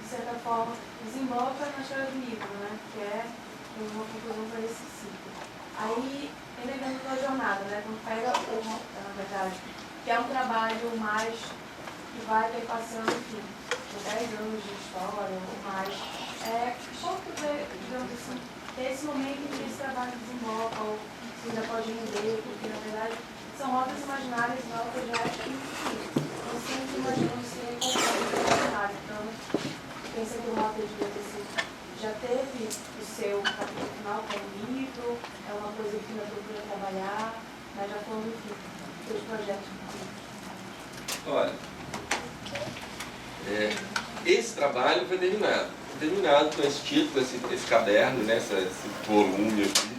de certa forma, desemboca na história do livro, né? Que é uma conclusão para esse ciclo. Aí, elegando a jornada, né? Quando pega na verdade, que é um trabalho mais que vai perpassando, enfim, por 10 anos de história ou mais. Como que vê, digamos assim, que é esse momento em que esse trabalho desemboca ou se ainda pode render, porque na verdade são obras imaginárias e obras já infinitas. Eu sempre imagino se encontrando no imaginário. Então, pensa que o Walter de BTC já teve o seu capítulo final, que é um livro, é uma coisa que ainda procura trabalhar, mas já falando, enfim, dos seus projetos. Olha, esse trabalho foi terminado com esse título, esse caderno, né, esse volume aqui.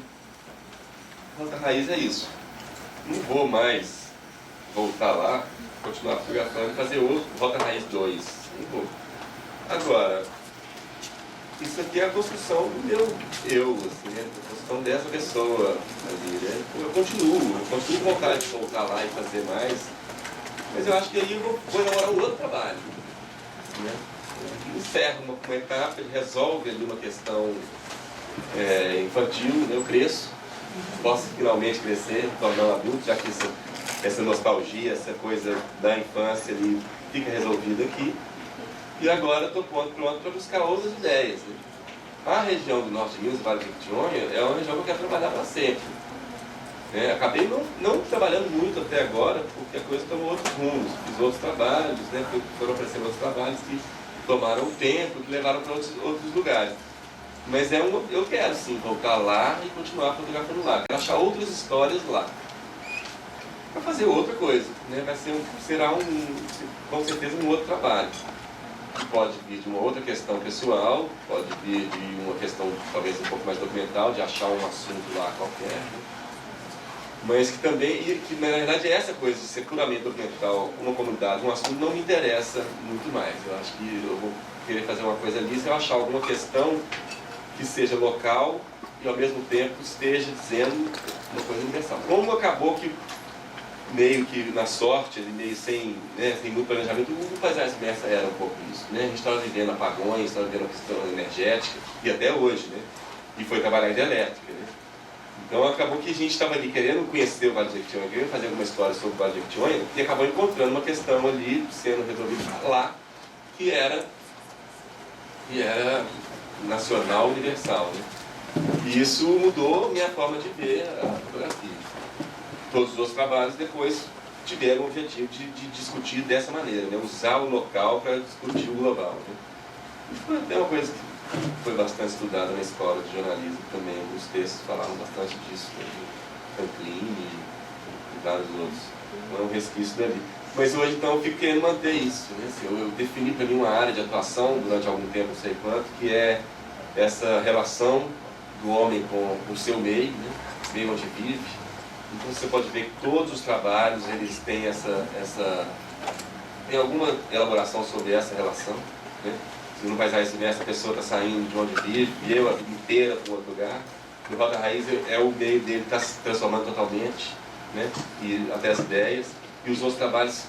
Rota Raiz é isso. Não vou mais voltar lá, continuar fotografando e fazer outro, Rota Raiz 2. Não vou. Agora, isso aqui é a construção do meu eu, assim, né? A construção dessa pessoa ali, né? Eu continuo com vontade de voltar lá e fazer mais, mas eu acho que aí eu vou elaborar um outro trabalho, né? Encerra uma etapa, ele resolve ali uma questão infantil, né? Eu cresço, posso finalmente crescer, tornar um adulto, já que isso essa nostalgia, essa coisa da infância ali fica resolvida aqui. E agora estou pronto para buscar outras ideias, né? A região do norte de Minas, Vale do Jequitinhonha, é uma região que eu quero trabalhar para sempre. Acabei não trabalhando muito até agora, porque a coisa tomou outros rumos. Fiz outros trabalhos, né? Foram aparecendo outros trabalhos que tomaram tempo, que levaram para outros lugares. Mas eu quero sim voltar lá e continuar fotografando lá. Quero achar outras histórias lá. Para fazer outra coisa, né? Será com certeza um outro trabalho. Pode vir de uma outra questão pessoal, pode vir de uma questão talvez um pouco mais documental, de achar um assunto lá qualquer, né? Mas que também, que na verdade é essa coisa de ser puramente documental, uma comunidade, um assunto não me interessa muito mais. Eu acho que eu vou querer fazer uma coisa ali se eu achar alguma questão que seja local e ao mesmo tempo esteja dizendo uma coisa universal. Como acabou que meio que na sorte, meio sem muito planejamento, o Paisagens Imersas era um pouco isso, né? A gente estava vivendo apagões, estava vivendo a questão energética, e até hoje, né? E foi trabalhar em hidrelétrica, né? Então acabou que a gente estava ali querendo conhecer o Vale do Jequitinhonha, querendo fazer alguma história sobre o Vale do Jequitinhonha, e acabou encontrando uma questão ali, sendo resolvida lá, que era nacional, universal, né? E isso mudou minha forma de ver a fotografia. Todos os outros trabalhos depois tiveram o objetivo de discutir dessa maneira, né? Usar o local para discutir o global, né? E foi até uma coisa que foi bastante estudada na escola de jornalismo também. Os textos falavam bastante disso, né? Franklin e vários outros. Não é um resquício dali. Mas hoje então eu fico querendo manter isso, né? Assim, eu defini para mim uma área de atuação durante algum tempo, não sei quanto, que é essa relação do homem com o seu meio, né? O meio onde vive. Então você pode ver que todos os trabalhos eles têm tem alguma elaboração sobre essa relação, né? Se no Paisagens Imersas a pessoa está saindo de onde vive, eu a vida inteira para um outro lugar. No Roda Raiz é o meio dele está se transformando totalmente, né? E até as ideias. E os outros trabalhos,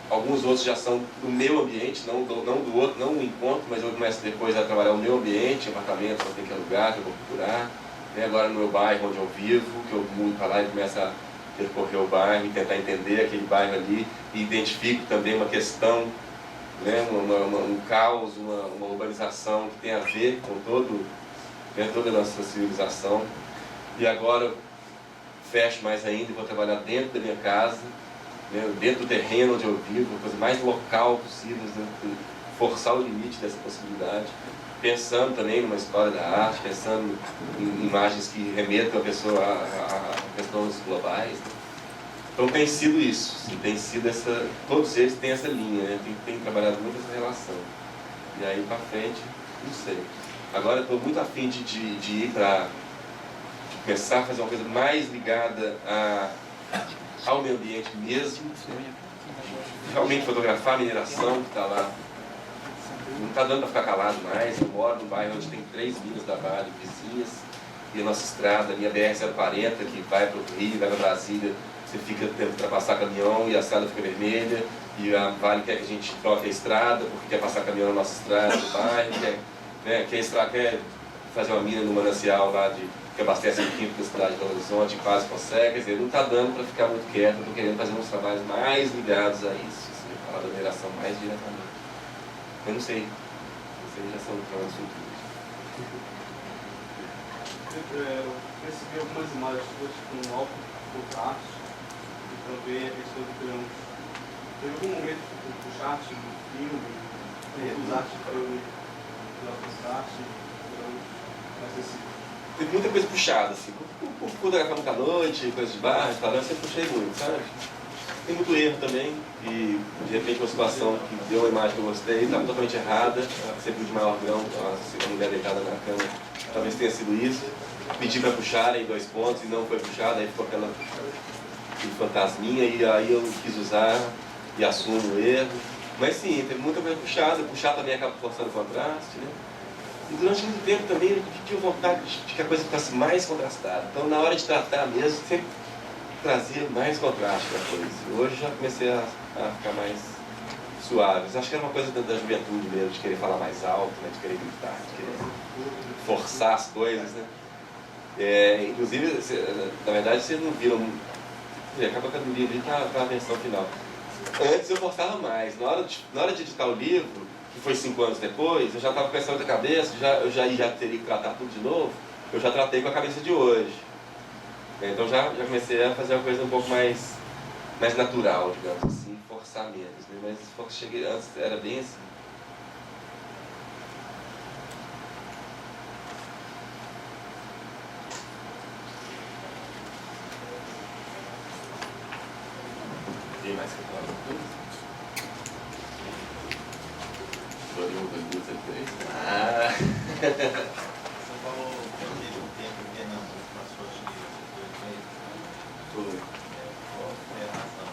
alguns outros já são do meu ambiente, não do outro, não o encontro, mas eu começo depois a trabalhar o meu ambiente, apartamento que eu tenho que alugar, que eu vou procurar. Agora no meu bairro onde eu vivo, que eu mudo para lá e começo a percorrer o bairro e tentar entender aquele bairro ali, e identifico também uma questão, né, um caos, uma urbanização que tem a ver com toda a nossa civilização. E agora fecho mais ainda e vou trabalhar dentro da minha casa, né, dentro do terreno onde eu vivo, a coisa mais local possível, né, forçar o limite dessa possibilidade. Pensando também numa história da arte, pensando em imagens que remetam a pessoa a questões globais, né? Então tem sido isso, assim, tem sido todos eles têm essa linha, né? Tem trabalhado muito essa relação. E aí para frente, não sei. Agora eu estou muito afim de ir para começar a fazer uma coisa mais ligada ao meio ambiente mesmo, né? Realmente fotografar a mineração que está lá. Não está dando para ficar calado mais. Eu moro num bairro onde tem 3 minas da Vale vizinhas, e a nossa estrada, a minha BR-040, que vai para o Rio, vai para Brasília, você fica tendo que ultrapassar caminhão e a estrada fica vermelha, e a Vale quer que a gente troque a estrada, porque quer passar caminhão na nossa estrada do bairro, quer fazer uma mina no manancial lá que abastece o quinto da cidade de Belo Horizonte, e quase consegue. Quer dizer, não está dando para ficar muito quieto. Estou querendo fazer uns trabalhos mais ligados a isso, assim, falar da mineração mais diretamente. Eu não sei. Vocês já são planos futuros. Eu recebi algumas imagens suas com alto contraste e também a questão do grãos. Teve algum momento que tu puxaste no filme, usaste o filme pela contraste, grãos, mas assim... Teve muita coisa puxada, assim. Por fotografar muita noite, coisa de bar, restaurante, eu sempre puxei muito, sabe? Tem muito erro também, e de repente uma situação que deu uma imagem que eu gostei, estava totalmente errada, sempre de maior grão, a mulher deitada na cama, talvez tenha sido isso. Pedi para puxarem 2 pontos e não foi puxado, aí ficou aquele fantasminha, e aí eu quis usar e assumo o erro. Mas sim, teve muita coisa puxada, puxar também acaba forçando o contraste, né? E durante muito tempo também eu tive vontade de que a coisa ficasse mais contrastada. Então na hora de tratar mesmo, sempre trazia mais contraste para a coisa. Hoje já comecei a ficar mais suave. Acho que era uma coisa da juventude mesmo, de querer falar mais alto, né? De querer gritar, de querer forçar as coisas, né? Inclusive, na verdade, vocês não viram E acaba que no livro ali tá a versão final. Antes eu forçava mais. Na hora de editar o livro, que foi 5 anos depois, eu já estava com essa outra cabeça, eu já teria que tratar tudo de novo, eu já tratei com a cabeça de hoje. Então já comecei a fazer uma coisa um pouco mais natural, digamos assim, forçar menos. Né? Mas cheguei antes, era bem assim. Tem mais que falar alguma coisa? Ah! Você falou que eu tive um tempo em Pernambuco, passou acho que 2 meses. Foi. Qual foi a razão?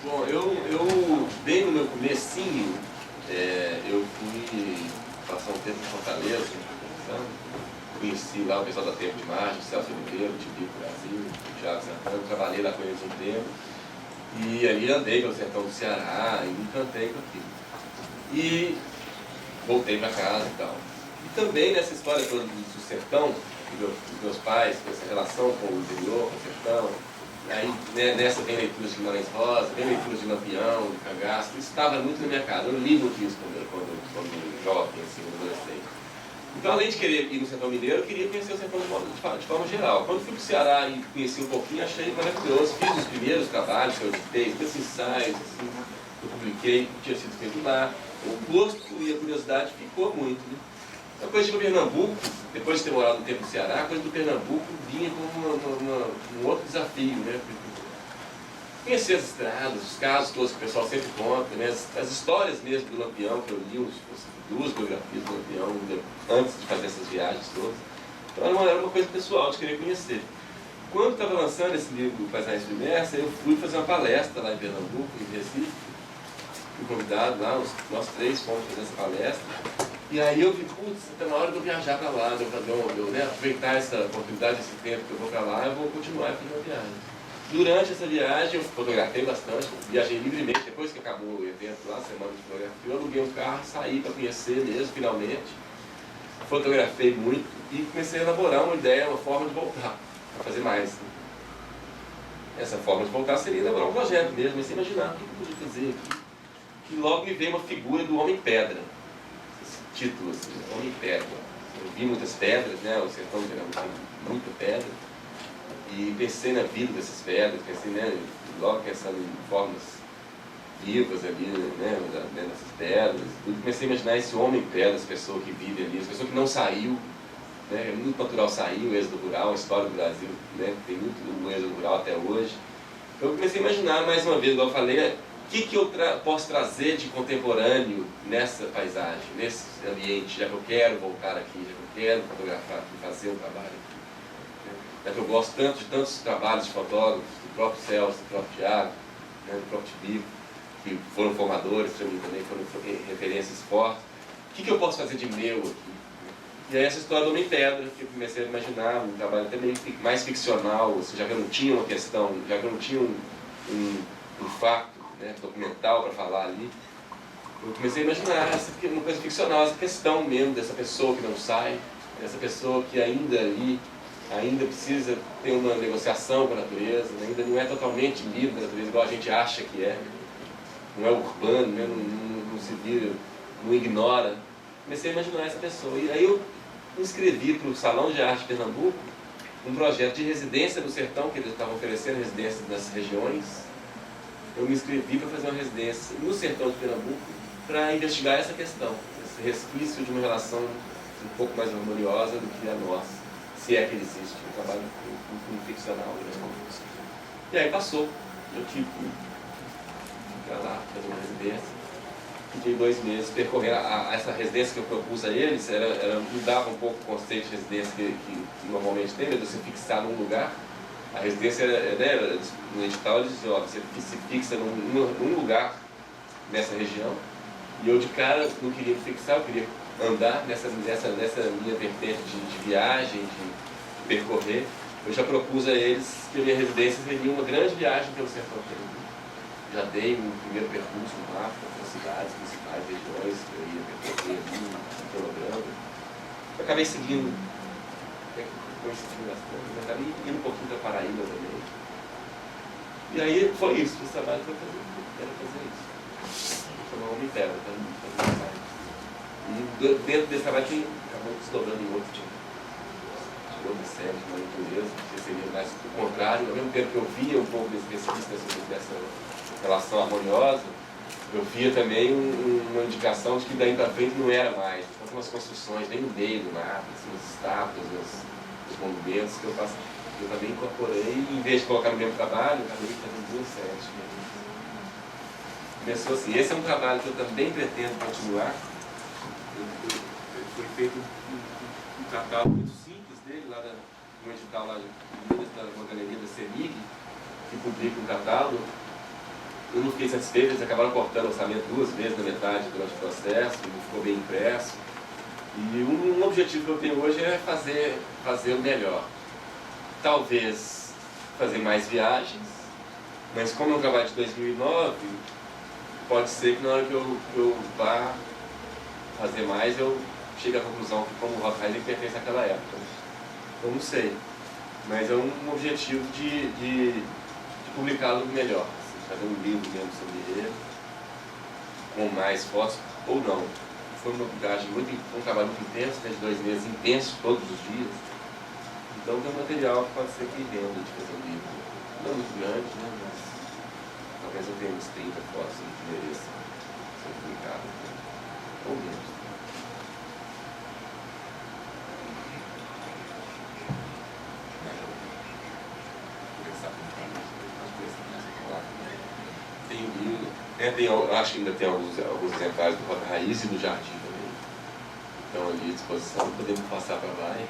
Bom, eu bem no meu comecinho, eu fui passar um tempo em Fortaleza, conheci lá o pessoal da Tempo de Margem, o Celso Oliveira, o Tibico Brasil, o Thiago Santana, trabalhei lá com eles um tempo. E ali andei pelo sertão do Ceará e me encantei com aquilo. E voltei para casa e tal. E também nessa história toda do sertão, dos meus pais, com essa relação com o interior, com o sertão, aí nessa vem leituras de Guimarães Rosa, vem leituras de Lampião, de Cangaço, isso estava muito na minha casa. Eu li muito isso quando jovem, assim, adolescente. Então, além de querer ir no sertão mineiro, eu queria conhecer o sertão de forma geral. Quando fui para o Ceará e conheci um pouquinho, achei maravilhoso. Fiz os primeiros trabalhos que eu editei, esses ensaios, assim, eu publiquei, tinha sido feito lá. O gosto e a curiosidade ficou muito. Né? A coisa de Pernambuco, depois de ter morado um tempo no Ceará, a coisa do Pernambuco vinha como um outro desafio. Né? Conhecer as estradas, os casos todos que o pessoal sempre conta, né? As histórias mesmo do Lampião, que eu li, duas biografias do Lampião antes de fazer essas viagens todas. Então era uma coisa pessoal de querer conhecer. Quando estava lançando esse livro Paisagens Submersas, eu fui fazer uma palestra lá em Pernambuco, em Recife. Fui convidado lá, nós 3 fomos fazer essa palestra. E aí eu vi, putz, está na hora de eu viajar para lá, de eu aproveitar essa oportunidade, esse tempo que eu vou para lá, eu vou continuar fazendo a viagem. Durante essa viagem eu fotografei bastante, viajei livremente, depois que acabou o evento lá, semana de fotografia, eu aluguei um carro, saí para conhecer mesmo, finalmente. Fotografei muito e comecei a elaborar uma ideia, uma forma de voltar, para fazer mais. Essa forma de voltar seria elaborar um projeto mesmo, mas sem imaginar o que eu podia fazer aqui. E logo me veio uma figura do Homem-Pedra, esse título assim, Homem-Pedra. Eu vi muitas pedras, né, o sertão de Pernambuco tem muita pedra. E pensei na vida dessas pedras, pensei, né, logo pensando em formas vivas ali, né, dessas pedras. E comecei a imaginar esse homem-pedra, essa pessoa que vive ali, essa pessoa que não saiu, né, é muito natural sair, o êxodo rural, a história do Brasil, né, tem muito do êxodo rural até hoje. Então eu comecei a imaginar, mais uma vez, igual eu falei, o que eu posso trazer de contemporâneo nessa paisagem, nesse ambiente, já que eu quero voltar aqui, já que eu quero fotografar aqui, fazer um trabalho aqui. É que eu gosto tanto de tantos trabalhos de fotógrafos, do próprio Celso, do próprio Thiago, né, do próprio Tibico, que foram formadores para mim também, foram referências fortes. O que eu posso fazer de meu aqui? E aí essa história do Homem-Pedra, que eu comecei a imaginar, um trabalho até meio mais ficcional, assim, já que eu não tinha uma questão, já que eu não tinha um fato, né, documental para falar ali, eu comecei a imaginar uma coisa ficcional, essa questão mesmo dessa pessoa que não sai, dessa pessoa que ainda precisa ter uma negociação com a natureza, né? Ainda não é totalmente livre da natureza, igual a gente acha que é. Não é urbano, né? Não se vira, não ignora. Comecei a imaginar essa pessoa. E aí eu me inscrevi para o Salão de Arte de Pernambuco, um projeto de residência no sertão, que eles estavam oferecendo residências nas regiões. Eu me inscrevi para fazer uma residência no sertão de Pernambuco para investigar essa questão, esse resquício de uma relação um pouco mais harmoniosa do que a nossa. Se é que ele existe, um trabalho ficcional. Né? E aí passou, eu tive que ir lá fazer uma residência, fiquei 2 meses percorrendo. Essa residência que eu propus a eles, mudava um pouco o conceito de residência que normalmente tem, de você fixar num lugar. A residência, né, no edital eles dizem, você se fixa num lugar nessa região, e eu de cara não queria me fixar, eu queria andar nessa minha vertente de viagem, de percorrer. Eu já propus a eles que a minha residência seria uma grande viagem pelo sertão pernambucano. Já dei um primeiro percurso no mapa, as cidades principais, regiões que eu ia percorrer ali, no cronograma. Eu acabei seguindo, eu acabei indo um pouquinho para Paraíba também. E aí foi isso, o trabalho foi fazer isso. Foi uma homem terra, e dentro desse trabalho que acabou desdobrando em outro tipo. Chegou de série, de uma natureza, que seria mais o contrário. Ao mesmo tempo que eu via um pouco dessa relação harmoniosa, eu via também uma indicação de que daí para frente não era mais. Então tem umas construções bem no meio do mapa, assim, as estátuas, os monumentos que eu também incorporei, e em vez de colocar no mesmo trabalho, eu acabei fazendo duas séries. Começou assim, esse é um trabalho que eu também pretendo continuar. Foi feito um catálogo muito simples dele, lá no edital lá de uma galeria da CEMIG, que publica um catálogo. Eu não fiquei satisfeito, eles acabaram cortando o orçamento 2 vezes na metade durante o processo, não ficou bem impresso. E um objetivo que eu tenho hoje é fazer o melhor. Talvez fazer mais viagens, mas como é um trabalho de 2009, pode ser que na hora que eu vá fazer mais, eu chegue à conclusão que como o Rothheim pertence àquela época. Eu não sei, mas é um objetivo de publicá-lo melhor. Fazer um livro mesmo sobre ele, com mais fotos, ou não. Foi uma viagem um trabalho muito intenso, né, de 2 meses intensos, todos os dias. Então tem um material que pode ser que renda de fazer um livro. Não muito grande, né, mas talvez eu tenha uns 30 fotos que mereçam ser publicadas, né, ou menos. Eu acho que ainda tem alguns exemplares do Roda Raiz e do Jardim também. Então ali à disposição, podemos passar para lá e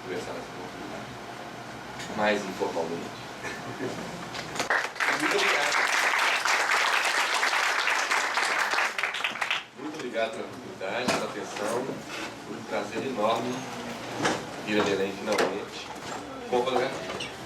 conversar mais informalmente. Muito obrigado. Muito obrigado pela oportunidade, pela atenção. Foi um prazer enorme vir a Belém finalmente. Com fotografia.